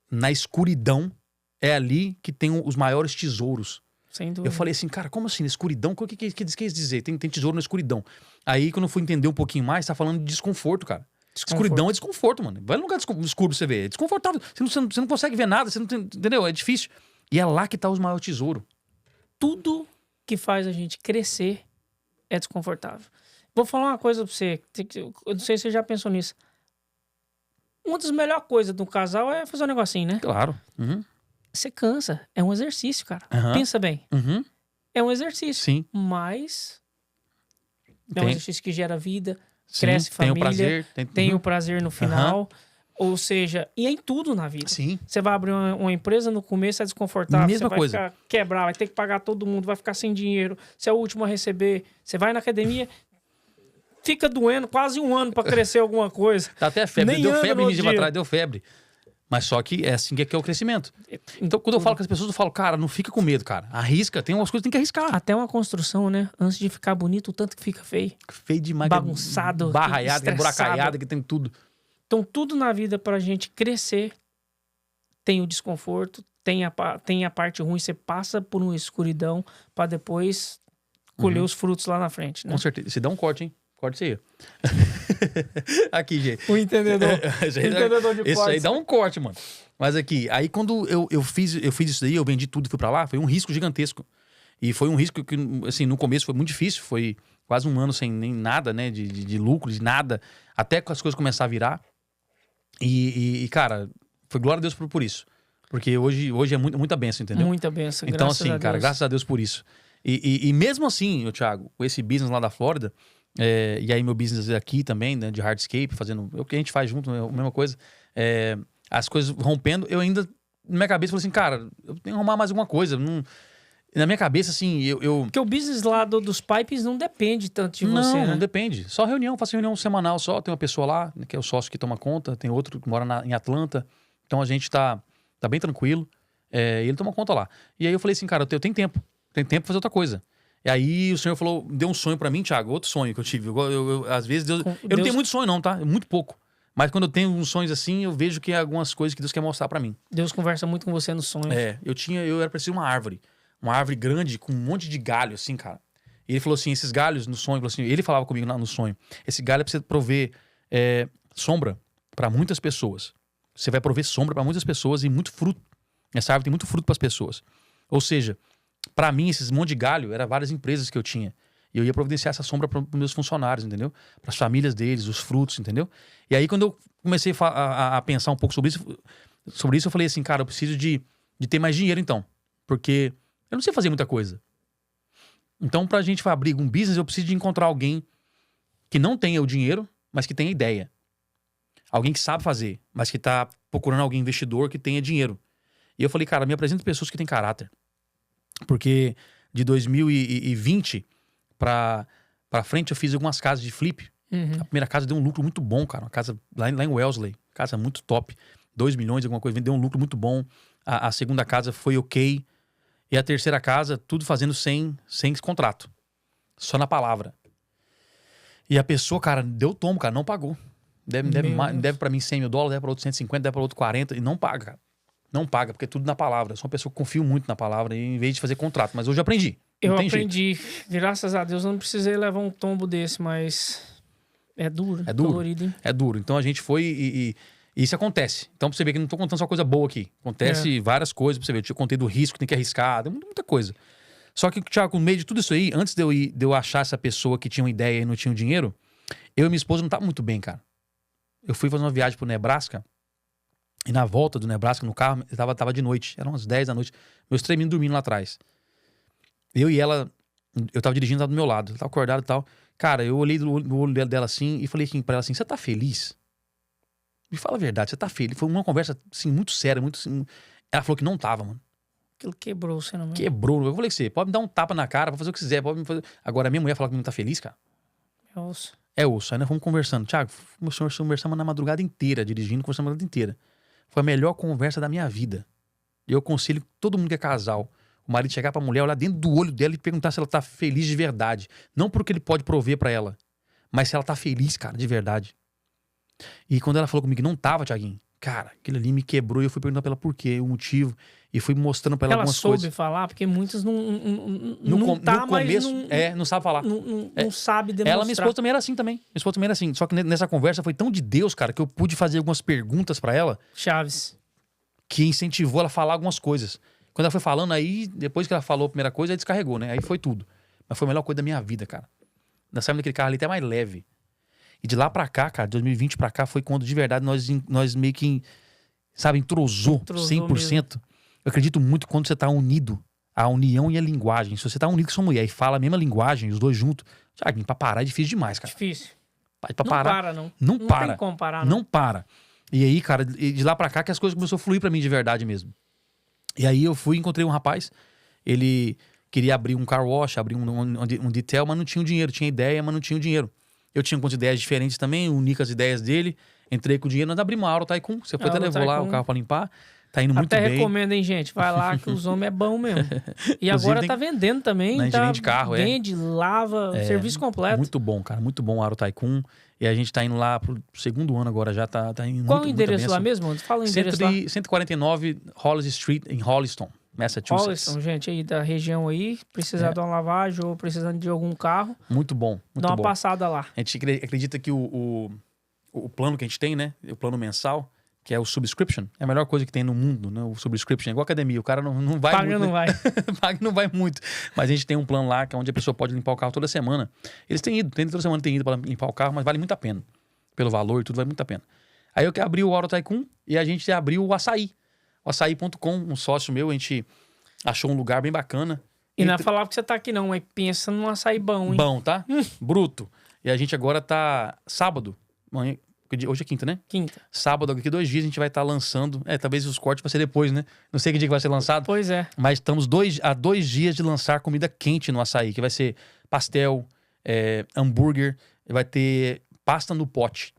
na escuridão é ali que tem os maiores tesouros. Sem dúvida. Eu falei assim, cara, como assim? Na escuridão? O que quer dizer? Tem tesouro na escuridão. Aí, quando eu fui entender um pouquinho mais, tá falando de desconforto, cara. Escuridão é desconforto, mano. Vai num lugar escuro pra você ver. É desconfortável. Você não consegue ver nada, você não tem, entendeu? É difícil. E é lá que tá os maiores tesouros. Tudo que faz a gente crescer é desconfortável. Vou falar uma coisa pra você. Eu não sei se você já pensou nisso. Uma das melhores coisas do casal é fazer um negocinho, né? Claro. Uhum. Você cansa. É um exercício, cara. Uhum. Pensa bem. Uhum. É um exercício. Sim. Mas é um exercício que gera vida. cresce tem família, o prazer, tem o prazer no final. Ou seja, e é em tudo na vida. Sim. Você vai abrir uma empresa, no começo é desconfortável, Mesma você vai coisa. ficar quebrar, vai ter que pagar todo mundo, vai ficar sem dinheiro, você é o último a receber, você vai na academia, fica doendo quase um ano pra crescer alguma coisa. Tá até febre. Nem Deu anda febre no início dia. atrás, deu febre. Mas só que é assim que é o crescimento. Então, quando eu falo com as pessoas, eu falo, cara, não fica com medo, cara. Arrisca, tem umas coisas que tem que arriscar. Até uma construção, né? Antes de ficar bonito, o tanto que fica feio. Feio demais. Bagunçado, Barraiado, que é estressado. buracaiada, que tem tudo. Então, tudo na vida pra gente crescer tem o desconforto, tem a parte ruim, você passa por uma escuridão pra depois colher os frutos lá na frente, né? Com certeza. Se dá um corte, hein? Corte isso aí. Aqui, gente. O entendedor. Entendedor de Isso aí cortes. dá um corte, mano. Mas aqui, aí quando eu fiz isso daí, eu vendi tudo e fui pra lá, foi um risco gigantesco. E foi um risco que, assim, no começo foi muito difícil, foi quase um ano sem nem nada, né, de lucro, de nada, até que as coisas começaram a virar. E cara, foi glória a Deus por isso. Porque hoje é muita bênção, entendeu? Muita benção, Então, graças assim, a Deus. cara, graças a Deus por isso. E mesmo assim, Thiago, esse business lá da Flórida, e aí meu business aqui também, né, de hardscape, fazendo o que a gente faz junto, né, a mesma coisa, as coisas rompendo, eu ainda, na minha cabeça, falei assim, cara, eu tenho que arrumar mais alguma coisa. Na minha cabeça, assim, Porque o business lá dos pipes não depende tanto de não, você, né? não depende. Só reunião, faço reunião semanal só. Tem uma pessoa lá, né, que é o sócio que toma conta, tem outro que mora em Atlanta. Então a gente tá bem tranquilo. E ele toma conta lá. E aí eu falei assim, cara, eu tenho tempo. Tenho tempo pra fazer outra coisa. E aí o senhor falou, deu um sonho pra mim, Thiago, outro sonho que eu tive. Às vezes, eu não tenho muito sonho não, tá? É muito pouco. Mas quando eu tenho uns sonhos assim, eu vejo que é algumas coisas que Deus quer mostrar pra mim. Deus conversa muito com você no sonho. Eu era pra ser uma árvore. Uma árvore grande com um monte de galho, assim, cara. E ele falou assim, esses galhos no sonho, ele falava comigo no sonho, esse galho é pra você prover sombra pra muitas pessoas. Você vai prover sombra pra muitas pessoas e muito fruto. Essa árvore tem muito fruto pras pessoas. Ou seja, pra mim, esses monte de galho, eram várias empresas que eu tinha. E eu ia providenciar essa sombra para os meus funcionários, entendeu? Para as famílias deles, os frutos, entendeu? E aí, quando eu comecei a pensar um pouco sobre isso, eu falei assim, cara, eu preciso de ter mais dinheiro, então. Porque eu não sei fazer muita coisa. Então, pra gente abrir um business, eu preciso de encontrar alguém que não tenha o dinheiro, mas que tenha ideia. Alguém que sabe fazer, mas que tá procurando alguém investidor que tenha dinheiro. E eu falei, cara, me apresenta pessoas que têm caráter. Porque de 2020 pra frente eu fiz algumas casas de flip. Uhum. A primeira casa deu um lucro muito bom, cara. Uma casa lá em Wellesley. Casa muito top. 2 milhões, alguma coisa. Deu um lucro muito bom. A segunda casa foi ok. E a terceira casa, tudo fazendo sem contrato. Só na palavra. E a pessoa, cara, deu tomo, cara. Não pagou. Deve pra mim $100 mil, deve pra outro 150, deve pra outro 40. E não paga, cara. Não paga, porque é tudo na palavra. Eu sou uma pessoa que confio muito na palavra, em vez de fazer contrato. Mas hoje eu aprendi. Eu aprendi. Graças a Deus eu não precisei levar um tombo desse, mas é duro. É duro. Dolorido, hein? É duro. Então a gente foi e isso acontece. Então pra você ver que eu não tô contando só coisa boa aqui. Acontece várias coisas pra você ver. Eu te contei do risco, tem que arriscar, tem muita coisa. Só que, Thiago, no meio de tudo isso aí, antes de eu achar essa pessoa que tinha uma ideia e não tinha o dinheiro, eu e minha esposa não tava muito bem, cara. Eu fui fazer uma viagem pro Nebraska. E na volta do Nebraska, no carro, eu tava de noite. Eram umas 10 da noite. Meus 3 meninos dormindo lá atrás. Eu e ela, eu tava dirigindo, ela do meu lado. Ela tava acordada e tal. Cara, eu olhei no olho dela assim e falei assim pra ela assim, você tá feliz? Me fala a verdade, você tá feliz? Foi uma conversa, assim, muito séria, muito assim. Ela falou que não tava, mano. Aquilo quebrou você, não é? Quebrou. Eu falei que você pode me dar um tapa na cara, pode fazer o que quiser. Pode me fazer... Agora, a minha mulher falar que não tá feliz, cara. É osso. É osso. Aí nós fomos conversando. Thiago, conversamos na madrugada inteira, dirigindo, conversamos a madrugada inteira. Foi a melhor conversa da minha vida. E eu aconselho todo mundo que é casal, o marido chegar pra mulher, olhar dentro do olho dela e perguntar se ela tá feliz de verdade. Não porque ele pode prover pra ela, mas se ela tá feliz, cara, de verdade. E quando ela falou comigo que não tava, Thiaguinho, cara, aquilo ali me quebrou e eu fui perguntar pra ela por quê, o motivo. E fui mostrando pra ela algumas coisas. Ela soube falar, porque muitos No começo, não sabe falar. Não sabe demonstrar. Ela, minha esposa também era assim também. Minha esposa também era assim. Só que nessa conversa foi tão de Deus, cara, que eu pude fazer algumas perguntas pra ela. Chaves. Que incentivou ela a falar algumas coisas. Quando ela foi falando aí, depois que ela falou a primeira coisa, aí descarregou, né? Aí foi tudo. Mas foi a melhor coisa da minha vida, cara. Nós saímos daquele carro ali até mais leve. E de lá pra cá, cara, 2020 pra cá, foi quando de verdade nós meio que, sabe, entrosou 100%. Mesmo. Eu acredito muito quando você tá unido, a união e a linguagem. Se você tá unido com sua mulher e fala a mesma linguagem, os dois juntos, Thiago, pra parar é difícil demais, cara. Difícil. Pra não parar. para, não. Não Não para. tem como parar, não. Não para. E aí, cara, de lá pra cá que as coisas começaram a fluir pra mim de verdade mesmo. E aí eu fui e encontrei um rapaz, ele queria abrir um car wash, abrir um detail, mas não tinha o dinheiro. Tinha ideia, mas não tinha o dinheiro. Eu tinha algumas ideias diferentes também, uni com as ideias dele, entrei com o dinheiro, nós abrimos uma Auro Tycoon. Você foi até levou lá o carro pra limpar. Tá indo muito até bem. recomendo, hein, gente? Vai lá que os homens é bom mesmo. E agora tá vendendo também. Na Tá, de carro, vende, lava, serviço completo. Muito bom, cara. Muito bom o Auro Tycoon. E a gente tá indo lá pro segundo ano agora, já tá indo Qual muito, o endereço muito lá mesmo? Fala o endereço lá. 149 Hollis Street, em Holliston, Massachusetts. Holliston, gente, aí da região aí, precisar de uma lavagem ou precisando de algum carro, Muito bom, muito dá uma bom. passada lá. A gente acredita que o plano que a gente tem, né? O plano mensal, que é o subscription, é a melhor coisa que tem no mundo, né? O subscription é igual academia, o cara não vai Paga muito. não vai. Paga não vai muito. Mas a gente tem um plano lá, que é onde a pessoa pode limpar o carro toda semana. Eles têm ido, toda semana tem ido para limpar o carro, mas vale muito a pena. Pelo valor e tudo, vale muito a pena. Aí eu abri o Auro Tycoon e a gente abriu o Açaí. O açaí.com, um sócio meu, a gente achou um lugar bem bacana. E não é falar que você tá aqui não, mas pensa num açaí bom, hein? Bom, tá? Bruto. E a gente agora tá sábado, hoje é quinta, né? Quinta. Sábado, daqui 2 dias, a gente vai estar lançando. Talvez os cortes vai ser depois, né? Não sei que dia que vai ser lançado. Pois é. Mas estamos a 2 dias de lançar comida quente no açaí, que vai ser pastel, hambúrguer, vai ter pasta no pote.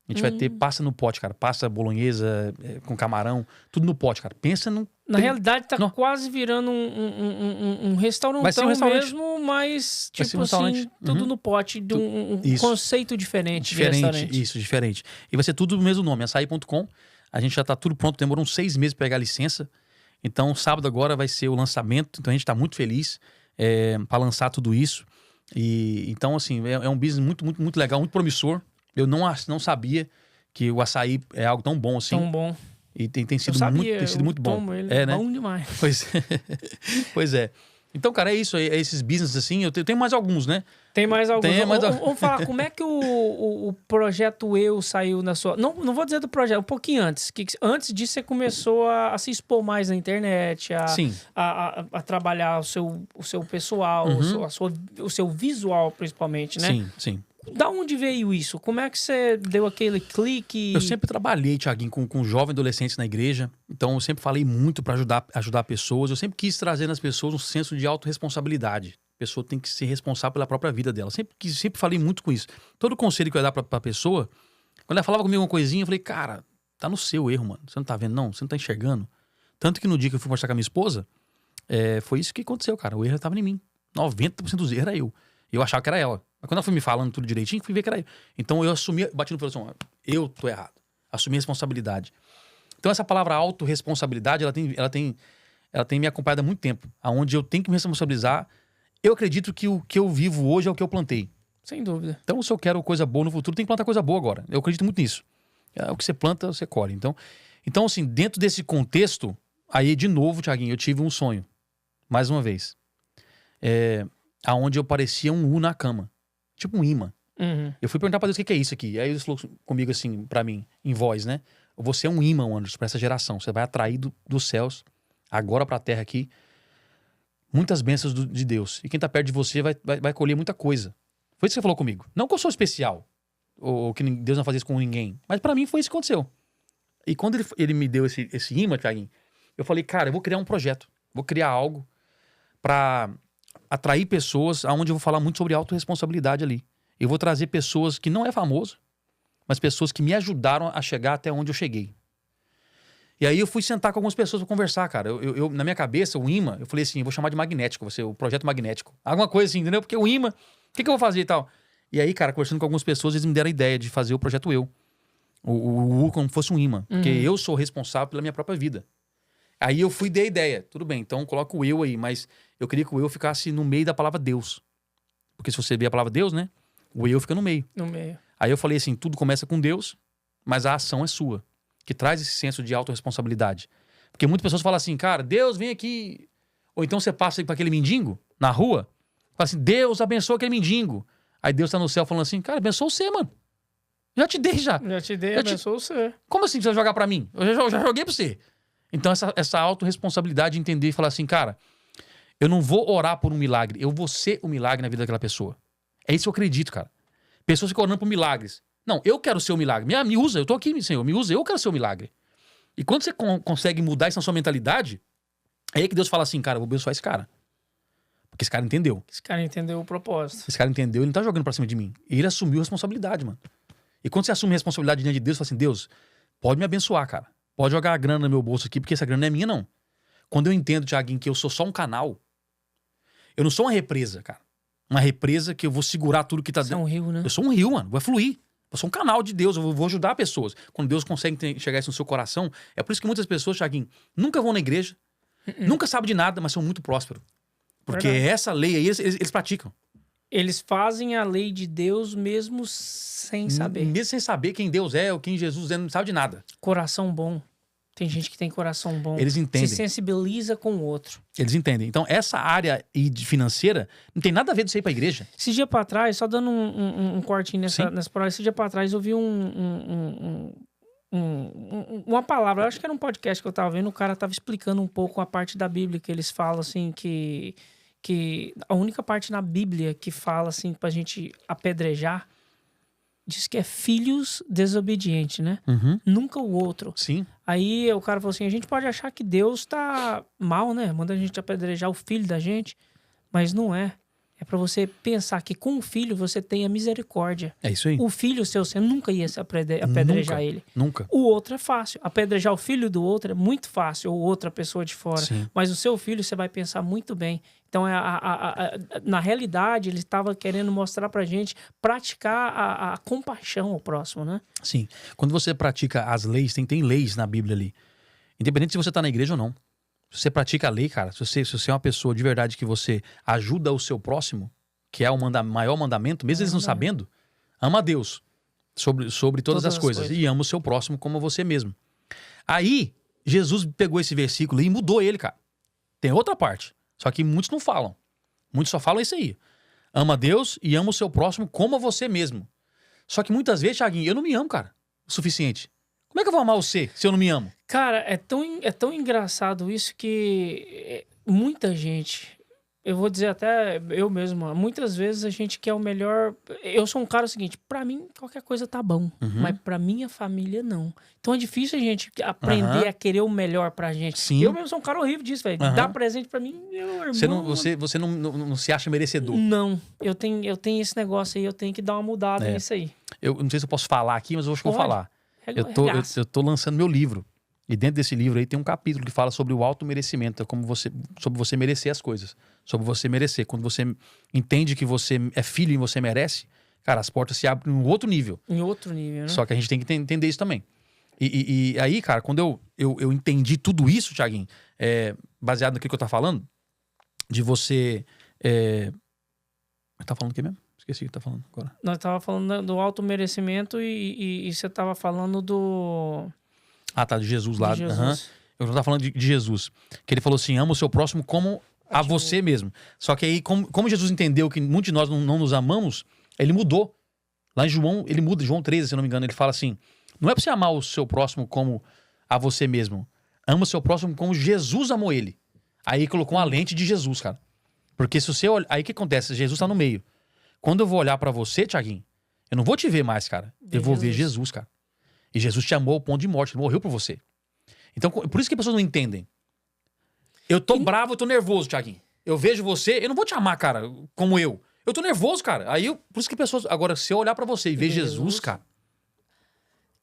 A gente vai ter pasta no pote, cara. Pasta bolonhesa, com camarão, tudo no pote, cara. Pensa num... Na realidade, tá quase virando um restaurantão Vai ser um restaurante mesmo, mas, vai ser um tipo assim, tudo no pote de um conceito diferente de restaurante. Isso, diferente. E vai ser tudo do mesmo nome, açaí.com. A gente já tá tudo pronto, demorou uns 6 meses pra pegar a licença. Então, sábado agora vai ser o lançamento. Então, a gente tá muito feliz pra lançar tudo isso. E então, assim, é um business muito, muito, muito legal, muito promissor. Eu não sabia que o açaí é algo tão bom assim. Tão bom. E tem sido muito bom. Tomo ele, né? Bom demais. Pois é. Então, cara, é isso. É esses business assim. Eu tenho mais alguns, né? Tem mais alguns. Vamos falar, como é que o projeto Eu saiu na sua... Não vou dizer do projeto, um pouquinho antes. Antes disso, você começou a se expor mais na internet, a trabalhar o seu pessoal, o seu visual, principalmente, né? Sim. Da onde veio isso? Como é que você deu aquele clique? Eu sempre trabalhei, Thiaguinho, com jovens adolescentes na igreja. Então, eu sempre falei muito para ajudar pessoas. Eu sempre quis trazer nas pessoas um senso de autorresponsabilidade. A pessoa tem que ser responsável pela própria vida dela. Sempre falei muito com isso. Todo conselho que eu ia dar pra pessoa, quando ela falava comigo uma coisinha, eu falei, cara, tá no seu erro, mano. Você não tá vendo, não? Você não tá enxergando? Tanto que no dia que eu fui conversar com a minha esposa, foi isso que aconteceu, cara. O erro estava em mim. 90% dos erros era eu. Eu achava que era ela. Mas quando ela foi me falando tudo direitinho, fui ver que era eu. Então eu assumi, bati no peito, eu tô errado. Assumi a responsabilidade. Então essa palavra autorresponsabilidade, ela tem me acompanhado há muito tempo. Onde eu tenho que me responsabilizar. Eu acredito que o que eu vivo hoje é o que eu plantei. Sem dúvida. Então se eu quero coisa boa no futuro, tem que plantar coisa boa agora. Eu acredito muito nisso. O que você planta, você colhe. Então assim, dentro desse contexto, aí de novo, Thiaguinho, eu tive um sonho. Mais uma vez. Aonde eu parecia um U na cama. Tipo um imã. Uhum. Eu fui perguntar pra Deus o que é isso aqui. Aí Deus falou comigo assim, pra mim, em voz, né? Você é um imã, Anderson, pra essa geração. Você vai atrair dos céus, agora pra terra aqui, muitas bênçãos de Deus. E quem tá perto de você vai colher muita coisa. Foi isso que você falou comigo. Não que eu sou especial, ou que Deus não faz isso com ninguém. Mas pra mim foi isso que aconteceu. E quando ele me deu esse imã, Thiaguinho, eu falei, cara, eu vou criar um projeto. Vou criar algo pra atrair pessoas aonde eu vou falar muito sobre autorresponsabilidade ali. Eu vou trazer pessoas que não é famoso, mas pessoas que me ajudaram a chegar até onde eu cheguei. E aí eu fui sentar com algumas pessoas para conversar, cara. Eu, na minha cabeça, o imã, eu falei assim, eu vou chamar de magnético, vai ser o projeto magnético. Alguma coisa assim, entendeu? Porque o imã, o que eu vou fazer e tal? E aí, cara, conversando com algumas pessoas, eles me deram a ideia de fazer o projeto Eu. O como fosse um imã. Porque eu sou responsável pela minha própria vida. Aí eu fui e dei a ideia. Tudo bem, então coloca o eu aí, mas eu queria que o eu ficasse no meio da palavra Deus. Porque se você ver a palavra Deus, né? O eu fica no meio. No meio. Aí eu falei assim, tudo começa com Deus, mas a ação é sua. Que traz esse senso de autorresponsabilidade. Porque muitas pessoas falam assim, cara, Deus vem aqui. Ou então você passa para aquele mendigo na rua, fala assim, Deus abençoa aquele mendigo. Aí Deus tá no céu falando assim, cara, abençoa você, mano. Já te dei, já. Já te dei, abençoa você. Como assim você vai jogar pra mim? Eu já joguei pra você. Então essa autorresponsabilidade de entender e falar assim, cara, eu não vou orar por um milagre, eu vou ser o milagre na vida daquela pessoa. É isso que eu acredito, cara. Pessoas ficam orando por milagres. Não, eu quero ser o milagre. Me usa, eu tô aqui, Senhor, me usa, eu quero ser o milagre. E quando você consegue mudar isso na sua mentalidade, é aí que Deus fala assim, cara, eu vou abençoar esse cara. Porque esse cara entendeu. Esse cara entendeu o propósito. Esse cara entendeu, ele não tá jogando pra cima de mim. Ele assumiu a responsabilidade, mano. E quando você assume a responsabilidade diante de Deus, você fala assim, Deus, pode me abençoar, cara. Pode jogar a grana no meu bolso aqui, porque essa grana não é minha, não. Quando eu entendo, Thiaguinho, que eu sou só um canal, eu não sou uma represa, cara. Uma represa que eu vou segurar tudo que tá dentro. Você é um rio, né? Eu sou um rio, mano. Vai fluir. Eu sou um canal de Deus, eu vou ajudar pessoas. Quando Deus consegue chegar isso no seu coração, é por isso que muitas pessoas, Thiaguinho, nunca vão na igreja, nunca sabem de nada, mas são muito prósperos. Porque Verdade. essa lei aí, eles praticam. Eles fazem a lei de Deus mesmo sem saber. Mesmo sem saber quem Deus é ou quem Jesus é, não sabe de nada. Coração bom. Tem gente que tem coração bom. Eles entendem. Se sensibiliza com o outro. Eles entendem. Então, essa área aí de financeira não tem nada a ver disso aí pra igreja. Esse dia pra trás, só dando um cortinho nessa Sim. palavra, esse dia pra trás eu vi uma palavra, eu acho que era um podcast que eu tava vendo, o cara tava explicando um pouco a parte da Bíblia, que eles falam assim, que a única parte na Bíblia que fala assim pra gente apedrejar, diz que é filhos desobedientes, né? Uhum. Nunca o outro. Sim. Aí o cara falou assim, a gente pode achar que Deus tá mal, né? Manda a gente apedrejar o filho da gente, mas não é. É pra você pensar que com o filho você tenha misericórdia. É isso aí. O filho seu, você nunca ia se apedrejar Nunca. ele. Nunca. O outro é fácil. Apedrejar o filho do outro é muito fácil, ou outra pessoa de fora. Sim. Mas o seu filho você vai pensar muito bem. Então, na realidade, ele estava querendo mostrar pra gente praticar a compaixão ao próximo, né? Sim. Quando você pratica as leis, tem leis na Bíblia ali. Independente se você tá na igreja ou não. Se você pratica a lei, cara, se você é uma pessoa de verdade que você ajuda o seu próximo, que é o maior mandamento, mesmo eles não sabendo, ama a Deus sobre todas as coisas. E ama o seu próximo como você mesmo. Aí, Jesus pegou esse versículo e mudou ele, cara. Tem outra parte. Só que muitos não falam. Muitos só falam isso aí. Ama a Deus e ama o seu próximo como a você mesmo. Só que muitas vezes, Thiaguinho, eu não me amo, cara, o suficiente. Como é que eu vou amar você se eu não me amo? Cara, é tão engraçado isso que muita gente, eu vou dizer até eu mesmo, muitas vezes a gente quer o melhor. Eu sou um cara seguinte, pra mim qualquer coisa tá bom, mas pra minha família não. Então é difícil a gente aprender a querer o melhor pra gente. Sim. Eu mesmo sou um cara horrível disso, velho. Dá presente pra mim, meu irmão. Você não se acha merecedor. Não, eu tenho esse negócio aí, eu tenho que dar uma mudada nisso aí. Eu não sei se eu posso falar aqui, mas eu acho que eu vou falar. Eu tô lançando meu livro. E dentro desse livro aí tem um capítulo que fala sobre o auto-merecimento, sobre você merecer as coisas. Sobre você merecer. Quando você entende que você é filho e você merece, cara, as portas se abrem em outro nível. Em outro nível, né? Só que a gente tem que entender isso também. E aí, cara, quando eu entendi tudo isso, Thiaguinho, baseado naquilo que eu tava falando, de você... Tá falando o quê mesmo? Esqueci o que tá falando agora. Nós tava falando do auto-merecimento e você tava falando do... Ah, tá, de Jesus lá. De Jesus. Uhum. Eu tava falando de Jesus. Que ele falou assim, ama o seu próximo como a você mesmo. Só que aí, como Jesus entendeu que muitos de nós não nos amamos, ele mudou. Lá em João, ele muda, João 13, se eu não me engano, ele fala assim, não é pra você amar o seu próximo como a você mesmo. Ama o seu próximo como Jesus amou ele. Aí colocou uma lente de Jesus, cara. Porque se você olhar... Aí o que acontece? Jesus tá no meio. Quando eu vou olhar pra você, Thiaguinho, eu não vou te ver mais, cara. Eu vou ver Jesus, cara. E Jesus te amou ao ponto de morte, ele morreu por você. Então, por isso que as pessoas não entendem. Eu tô bravo, eu tô nervoso, Thiaguinho. Eu vejo você, eu não vou te amar, cara, como eu. Eu tô nervoso, cara. Aí, por isso que pessoas... Agora, se eu olhar pra você e ver Jesus, cara...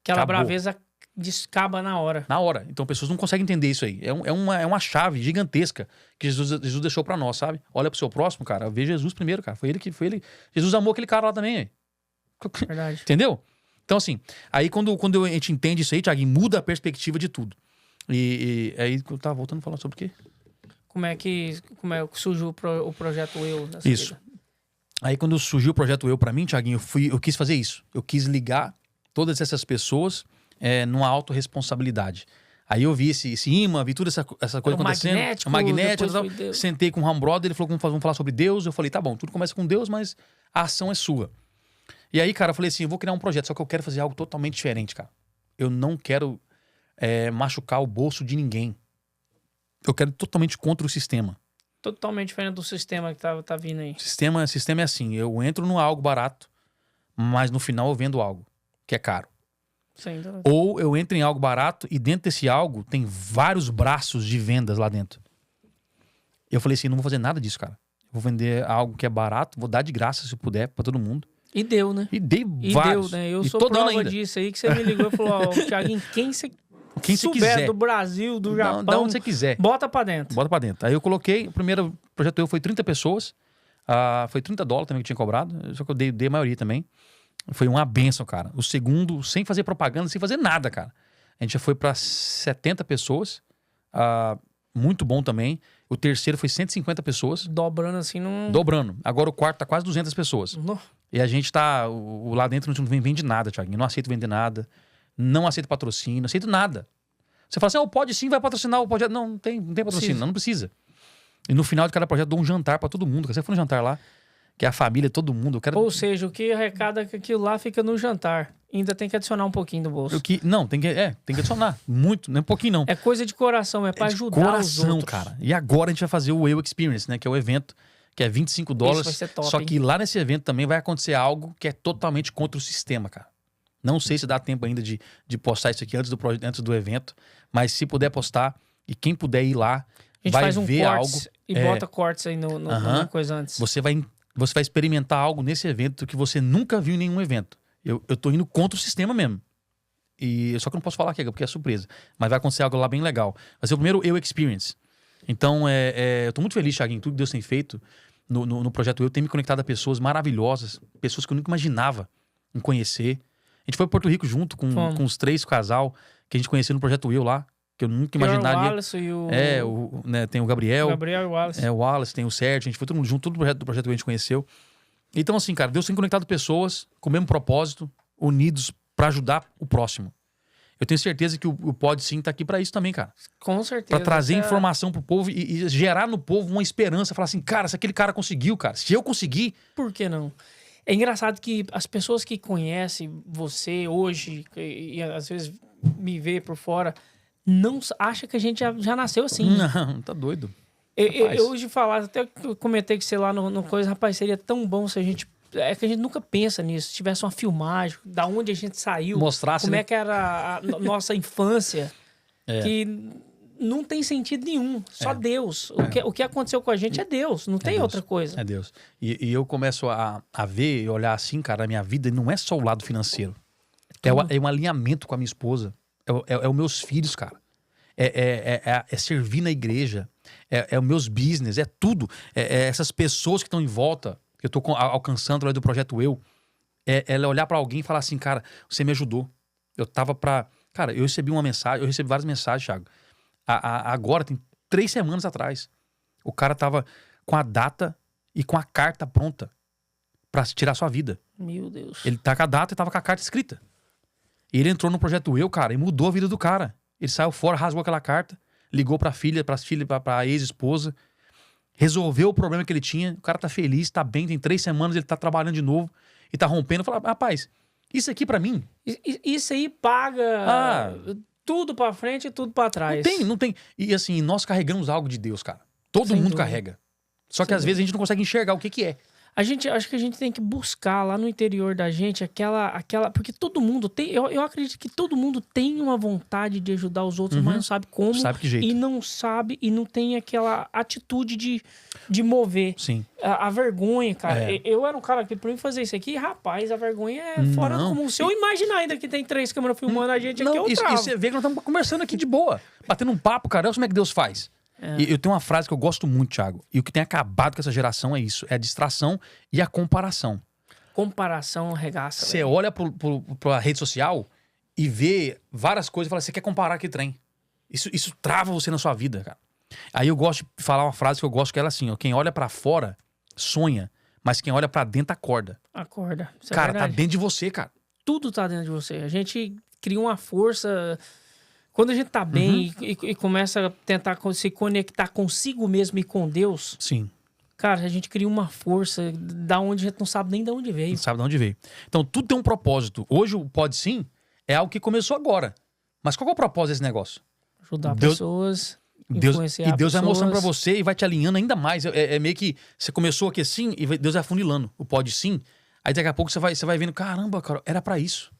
Aquela acabou. braveza descaba na hora. Na hora. Então, pessoas não conseguem entender isso aí. É uma chave gigantesca que Jesus deixou pra nós, sabe? Olha pro seu próximo, cara. Vê Jesus primeiro, cara. Foi ele. Jesus amou aquele cara lá também, aí. Verdade. Entendeu? Então, assim, aí quando a gente entende isso aí, Thiaguinho, muda a perspectiva de tudo. E aí eu tava voltando a falar sobre o quê? Como é que surgiu o projeto Eu nessa Isso. vida? Aí quando surgiu o projeto Eu pra mim, Thiaguinho, eu quis fazer isso. Eu quis ligar todas essas pessoas numa autorresponsabilidade. Aí eu vi esse imã, vi toda essa coisa acontecendo. Magnético, Magnético. depois foi Deus. Sentei com o Ram Brother, ele falou, vamos falar sobre Deus. Eu falei, tá bom, tudo começa com Deus, mas a ação é sua. E aí, cara, eu falei assim, eu vou criar um projeto, só que eu quero fazer algo totalmente diferente, cara. Eu não quero machucar o bolso de ninguém. Eu quero totalmente contra o sistema. Totalmente diferente do sistema que tá vindo aí. Sistema é assim, eu entro no algo barato, mas no final eu vendo algo que é caro. Sem dúvida. Ou eu entro em algo barato e dentro desse algo tem vários braços de vendas lá dentro. Eu falei assim, não vou fazer nada disso, cara. Eu vou vender algo que é barato, vou dar de graça se puder pra todo mundo. E deu, né? E dei E vários. deu, né? Eu E sou tô dando prova ainda. disso aí, que você me ligou e falou, ó, Thiaguinho, quem você Quem você quiser. do Brasil, do Japão, Da onde você quiser. bota pra dentro. Bota pra dentro. Aí eu coloquei, o primeiro projeto eu foi 30 pessoas. Foi $30 também que eu tinha cobrado. Só que eu dei a maioria também. Foi uma benção, cara. O segundo, sem fazer propaganda, sem fazer nada, cara. A gente já foi pra 70 pessoas. Muito bom também. O terceiro foi 150 pessoas. Dobrando assim, não... Dobrando. Agora o quarto tá quase 200 pessoas. No- E a gente tá... lá dentro não vende nada, Thiago. Não aceito vender nada. Não aceito patrocínio. Não aceito nada. Você fala assim, o Pode Sim vai patrocinar o projeto. Não tem patrocínio. Não precisa. E no final de cada projeto eu dou um jantar pra todo mundo. Você foi no jantar lá, que é a família, todo mundo. Eu quero... Ou seja, o que arrecada que aquilo lá fica no jantar. Ainda tem que adicionar um pouquinho do bolso. Não, tem que adicionar. Muito, não é um pouquinho não. É coisa de coração, é pra ajudar os Coração, outros. cara. E agora a gente vai fazer o Eu Experience, né? Que é o evento, que é $25. Isso vai ser top, Só hein? que lá nesse evento também vai acontecer algo que é totalmente contra o sistema, cara. Não sei se dá tempo ainda de postar isso aqui antes do evento, mas se puder postar e quem puder ir lá, A gente vai faz um ver cortes algo. e bota cortes aí na coisa antes. Você vai experimentar algo nesse evento que você nunca viu em nenhum evento. Eu tô indo contra o sistema mesmo. Só que eu não posso falar aqui, porque é surpresa. Mas vai acontecer algo lá bem legal. Vai ser o primeiro Eu Experience. Então, eu tô muito feliz, Thiaguinho, tudo que Deus tem feito no projeto Eu. Tem me conectado a pessoas maravilhosas, pessoas que eu nunca imaginava em conhecer. A gente foi para Porto Rico junto com os 3 casal que a gente conheceu no projeto Eu lá, que eu nunca imaginaria. O Wallace e o... né, tem o Gabriel. O Gabriel e o Wallace. O Wallace, tem o Sérgio, a gente foi todo mundo junto, todo do projeto que a gente conheceu. Então, assim, cara, Deus tem conectado pessoas com o mesmo propósito, unidos pra ajudar o próximo. Eu tenho certeza que o Pode Sim tá aqui pra isso também, cara. Com certeza. Pra trazer informação pro povo e gerar no povo uma esperança. Falar assim, cara, se aquele cara conseguiu, cara, se eu conseguir... Por que não? É engraçado que as pessoas que conhecem você hoje e às vezes me vê por fora, não acham que a gente já nasceu assim. Não, tá doido. Eu hoje falar, até eu comentei que, sei lá, no coisa, rapaz, seria tão bom se a gente... É que a gente nunca pensa nisso. Se tivesse uma filmagem, da onde a gente saiu, Mostrasse, como né? é que era a nossa infância, que não tem sentido nenhum. Só Deus. O que aconteceu com a gente é Deus, não tem Deus. outra coisa. É Deus. E eu começo a ver e olhar assim, cara, a minha vida não é só o lado financeiro. É um alinhamento com a minha esposa. É os meus filhos, cara. É servir na igreja. É os meus business. É tudo. Essas pessoas que estão em volta, que eu tô alcançando através do projeto Eu. É olhar pra alguém e falar assim, cara, você me ajudou. Eu tava pra... Cara, eu recebi uma mensagem, eu recebi várias mensagens, Thiago. Agora, tem 3 semanas atrás, o cara tava com a data e com a carta pronta pra tirar sua vida. Meu Deus. Ele tá com a data e tava com a carta escrita. E ele entrou no projeto Eu, cara, e mudou a vida do cara. Ele saiu fora, rasgou aquela carta, ligou pra ex-esposa, resolveu o problema que ele tinha. O cara tá feliz, tá bem, tem 3 semanas, ele tá trabalhando de novo e tá rompendo. Fala, rapaz, isso aqui pra mim... Isso aí paga tudo pra frente e tudo pra trás. Não tem. E assim, nós carregamos algo de Deus, cara. Todo Sem mundo dúvida. carrega. Só que às vezes a gente não consegue enxergar o que é. Acho que a gente tem que buscar lá no interior da gente aquela porque todo mundo tem, eu acredito que todo mundo tem uma vontade de ajudar os outros, mas não sabe como. Sabe que jeito. E não sabe, e não tem aquela atitude de mover. Sim. A vergonha, cara. É. Eu era um cara que, pra mim fazer isso aqui, rapaz, a vergonha é fora do comum. Se eu imaginar ainda que tem 3 câmeras filmando a gente aqui, eu E travo. você vê que nós estamos conversando aqui de boa. Batendo um papo, cara. Olha como é que Deus faz. E eu tenho uma frase que eu gosto muito, Thiago. E o que tem acabado com essa geração é isso. É a distração e a comparação. Comparação regaça. Você olha pra rede social e vê várias coisas e fala, você quer comparar que trem. Isso trava você na sua vida, cara. Aí eu gosto de falar uma frase que eu gosto, que é ela assim, ó. Quem olha pra fora, sonha. Mas quem olha pra dentro, acorda. Acorda. Isso Cara, é tá verdade. dentro de você, cara. Tudo tá dentro de você. A gente cria uma força. Quando a gente tá bem e começa a tentar se conectar consigo mesmo e com Deus, Sim. cara, a gente cria uma força da onde a gente não sabe nem de onde veio. Não sabe de onde veio. Então, tudo tem um propósito. Hoje, o Pode Sim é algo que começou agora. Mas qual é o propósito desse negócio? Ajudar Deus- pessoas, Deus, influenciar e Deus vai mostrando pra pessoas. você e vai te alinhando ainda mais. É meio que você começou aqui assim e Deus vai afunilando. O Pode Sim, Aí daqui a pouco você vai vendo, caramba, cara, era pra isso.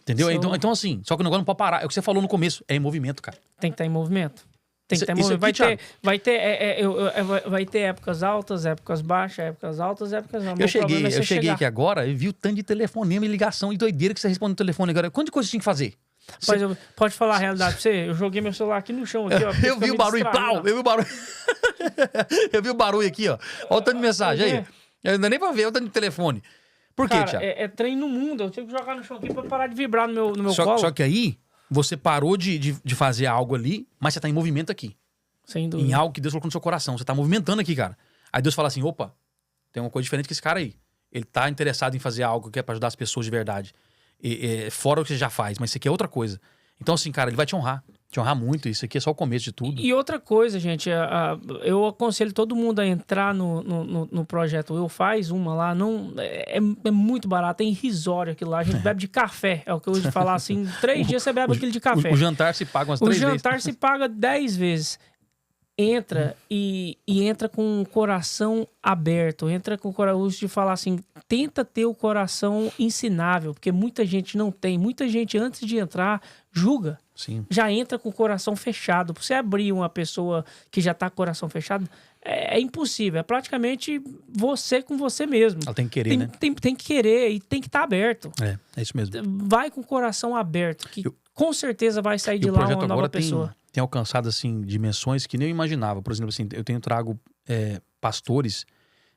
Entendeu? Então, assim, só que o negócio não pode parar. É o que você falou no começo, é em movimento, cara. Tem que estar em movimento. Tem que estar em movimento. Vai ter épocas altas, épocas baixas, épocas altas, épocas baixas. Eu cheguei aqui agora e vi o tanto de telefonema e ligação e doideira que você responde no telefone agora. Quanto de coisa você tinha que fazer? Pode falar a realidade pra você? Eu joguei meu celular aqui no chão. Aqui, ó, eu vi o barulho, pau! Eu vi o barulho. Eu vi o barulho aqui, ó. Olha o tanto de mensagem aí. Eu não dá nem pra ver, olha o tanto de telefone. Por quê, Thiago? É trem no mundo. Eu tive que jogar no chão aqui pra parar de vibrar no meu colo. Só que aí, você parou de fazer algo ali, mas você tá em movimento aqui. Sem dúvida. Em algo que Deus colocou no seu coração. Você tá movimentando aqui, cara. Aí Deus fala assim, opa, tem uma coisa diferente que esse cara aí. Ele tá interessado em fazer algo que é pra ajudar as pessoas de verdade. Fora o que você já faz, mas isso aqui é outra coisa. Então, assim, cara, ele vai te honrar muito. Isso aqui é só o começo de tudo. E outra coisa, gente, eu aconselho todo mundo a entrar no projeto Eu Faz Uma lá. Não, é muito barato, é irrisório aquilo lá. A gente bebe de café. É o que eu ouvi falar assim. 3 dias você bebe aquilo de café. O jantar se paga umas 3 vezes. O jantar se paga 10 vezes. Entra e entra com o coração aberto. Entra com o coração de falar assim, tenta ter o coração ensinável, porque muita gente não tem. Muita gente, antes de entrar, julga. Sim. Já entra com o coração fechado. Pra você abrir uma pessoa que já tá com o coração fechado, é impossível. É praticamente você com você mesmo. Ela tem que querer, né? Tem que querer e tem que estar aberto. É isso mesmo. Vai com o coração aberto, que com certeza vai sair de lá uma nova pessoa. Tem alcançado, assim, dimensões que nem eu imaginava. Por exemplo, assim, eu trago pastores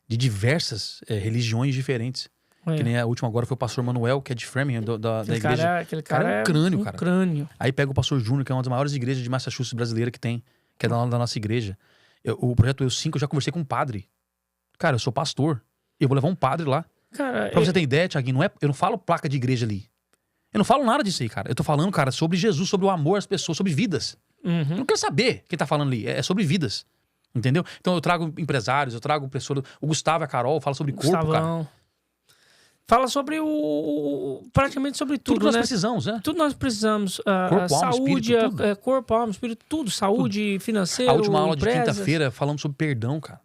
de diversas religiões diferentes. Que nem a última agora foi o pastor Manuel, que é de Framingham, da igreja. Aquele cara é um crânio, cara. Crânio. Aí pega o pastor Júnior, que é uma das maiores igrejas de Massachusetts brasileira que tem, que é da nossa igreja. O projeto Eu 5, eu já conversei com um padre. Cara, eu sou pastor. Eu vou levar um padre lá. Cara, pra você ter ideia, Thiaguinho, eu não falo placa de igreja ali. Eu não falo nada disso aí, cara. Eu tô falando, cara, sobre Jesus, sobre o amor às pessoas, sobre vidas. Eu não quero saber quem tá falando ali. É sobre vidas. Entendeu? Então eu trago empresários, eu trago pessoas. O Gustavo e a Carol fala sobre corpo, cara. Fala sobre praticamente sobre tudo, que nós precisamos, né? Tudo nós precisamos. Corpo, alma, saúde, espírito, corpo, alma, espírito, tudo. Saúde, financeiro, A última aula empresas. de quinta-feira falando sobre perdão, cara.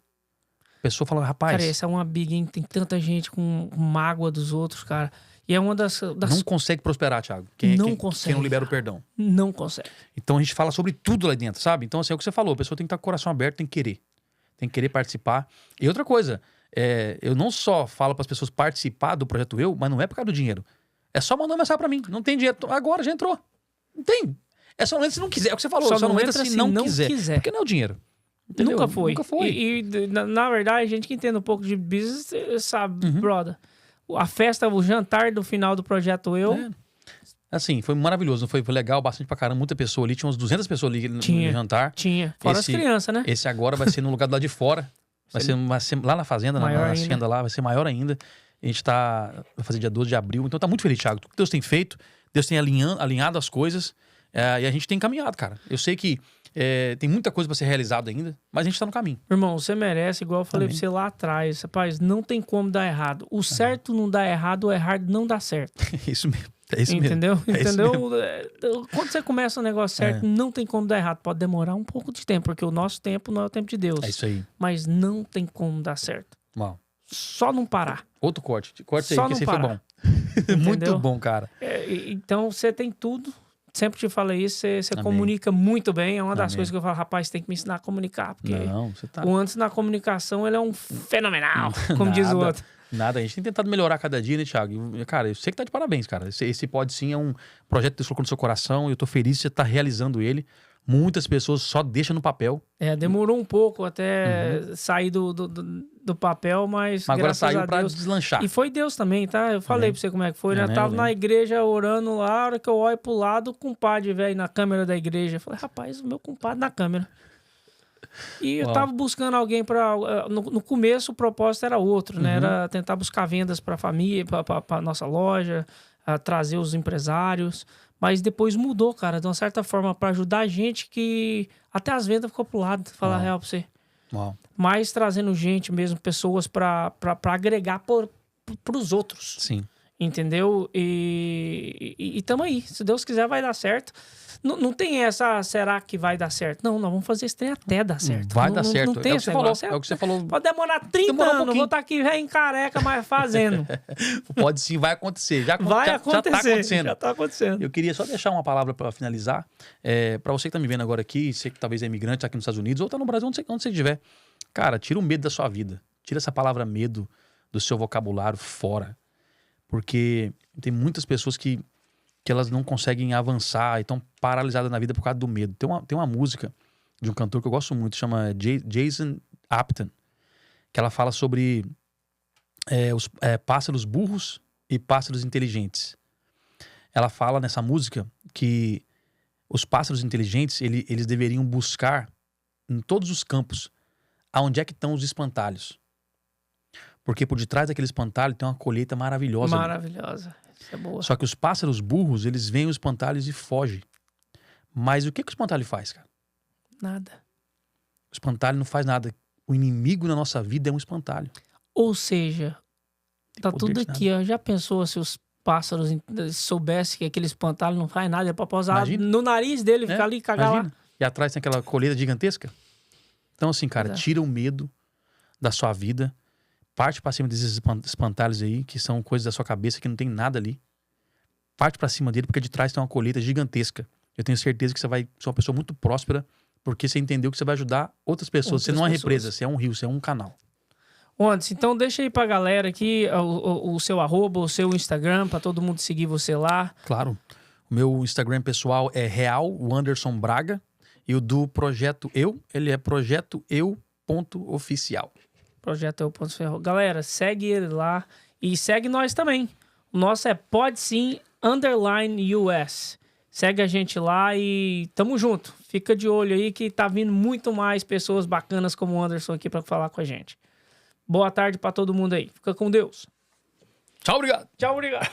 A pessoa fala, rapaz... Cara, essa é uma big, hein? Tem tanta gente com mágoa dos outros, cara. E é uma das... Não consegue prosperar, Thiago. Quem não libera o perdão. Não consegue. Então a gente fala sobre tudo lá dentro, sabe? Então, assim, é o que você falou. A pessoa tem que estar com o coração aberto, tem que querer. Tem que querer participar. E outra coisa, eu não só falo para as pessoas participar do Projeto Eu, mas não é por causa do dinheiro. É só mandar uma mensagem para mim. Não tem dinheiro. Agora já entrou. Não tem. É só não entra se não quiser. É o que você falou. Só não entra se não quiser. Porque não é o dinheiro. Entendeu? Nunca foi. Nunca foi. E na verdade, a gente que entende um pouco de business sabe, brother. A festa, o jantar do final do Projeto Eu... Assim, foi maravilhoso. Foi legal, bastante pra caramba. Muita pessoa ali. Tinha umas 200 pessoas ali no jantar. Tinha. Fora as crianças, né? Esse agora vai ser no lugar do lado de fora. Vai ser lá na fazenda, na hacienda lá. Vai ser maior ainda. A gente vai fazer dia 12 de abril. Então tá muito feliz, Thiago. Tudo que Deus tem feito. Deus tem alinhado as coisas. E a gente tem caminhado, cara. Eu sei que tem muita coisa pra ser realizada ainda, mas a gente tá no caminho. Irmão, você merece, igual eu falei pra você lá atrás. Rapaz, não tem como dar errado. O certo não dá errado, o errado não dá certo. Isso mesmo. É isso Entendeu? mesmo. Entendeu? Mesmo. Quando você começa um negócio certo, não tem como dar errado. Pode demorar um pouco de tempo, porque o nosso tempo não é o tempo de Deus. É isso aí. Mas não tem como dar certo. Uau. Só não parar. Outro corte. Corte Só aí, que esse aí foi bom. Muito bom, cara. Então, você tem tudo. Sempre te falei isso, você comunica muito bem. É uma das coisas que eu falo, rapaz, você tem que me ensinar a comunicar. Porque você tá... o antes na comunicação, ele é um fenomenal, como diz o outro. Nada, a gente tem tentado melhorar cada dia, né, Thiago? E, cara, eu sei que tá de parabéns, cara. Esse Pode Sim é um projeto que Deus colocou no seu coração e eu tô feliz de você estar realizando ele. Muitas pessoas só deixam no papel. Demorou um pouco até sair do papel, mas agora saiu pra deslanchar. E foi Deus também, tá? Eu falei pra você como é que foi, né? Eu tava na igreja orando lá, a hora que eu olho pro lado, o compadre, velho, na câmera da igreja. Eu falei, rapaz, o meu compadre na câmera. E eu tava buscando alguém pra... No começo o propósito era outro, né? Era tentar buscar vendas pra família, pra nossa loja, trazer os empresários. Mas depois mudou, cara, de uma certa forma, pra ajudar a gente que até as vendas ficou pro lado, falar a real pra você. Mas trazendo gente mesmo, pessoas pra agregar pros outros. Sim. entendeu? E tamo aí. Se Deus quiser, vai dar certo. Não tem essa, será que vai dar certo? Não, nós vamos fazer esse trem até dar certo. Vai dar certo. Não tem esse negócio. É o que você falou. Pode demorar 30 anos, vou estar aqui velho em careca, mas fazendo. Pode sim, vai acontecer. Já tá acontecendo. Já tá acontecendo. Eu queria só deixar uma palavra para finalizar. Para você que tá me vendo agora aqui, você que talvez é imigrante, tá aqui nos Estados Unidos, ou tá no Brasil, onde você estiver. Cara, tira o medo da sua vida. Tira essa palavra medo do seu vocabulário fora. Porque tem muitas pessoas que elas não conseguem avançar e estão paralisadas na vida por causa do medo. Tem uma música de um cantor que eu gosto muito, chama Jason Apton, que ela fala sobre os pássaros burros e pássaros inteligentes. Ela fala nessa música que os pássaros inteligentes, eles deveriam buscar em todos os campos aonde é que estão os espantalhos. Porque por detrás daquele espantalho tem uma colheita maravilhosa. Maravilhosa. Isso é boa. Só que os pássaros burros, eles veem os espantalhos e fogem. Mas o que o espantalho faz, cara? Nada. O espantalho não faz nada. O inimigo na nossa vida é um espantalho. Ou seja, tá tudo aqui, ó. Já pensou se os pássaros soubessem que aquele espantalho não faz nada? É pra pousar no nariz dele, ficar ali e cagar lá. E atrás tem aquela colheita gigantesca. Então, assim, cara, tira o medo da sua vida. Parte pra cima desses espantalhos aí, que são coisas da sua cabeça, que não tem nada ali. Parte pra cima dele, porque de trás tem uma colheita gigantesca. Eu tenho certeza que você vai ser uma pessoa muito próspera, porque você entendeu que você vai ajudar outras pessoas. Você não é uma represa, você é um rio, você é um canal. Anderson, então deixa aí pra galera aqui o seu arroba, o seu Instagram, pra todo mundo seguir você lá. Claro. O meu Instagram pessoal é @Anderson_Braga. E o do Projeto Eu, ele é projetoeu.oficial. Projeto Eu.Ferro. Galera, segue ele lá e segue nós também. O nosso é podsim_US. Segue a gente lá e tamo junto. Fica de olho aí que tá vindo muito mais pessoas bacanas como o Anderson aqui pra falar com a gente. Boa tarde pra todo mundo aí. Fica com Deus. Tchau, obrigado. Tchau, obrigado.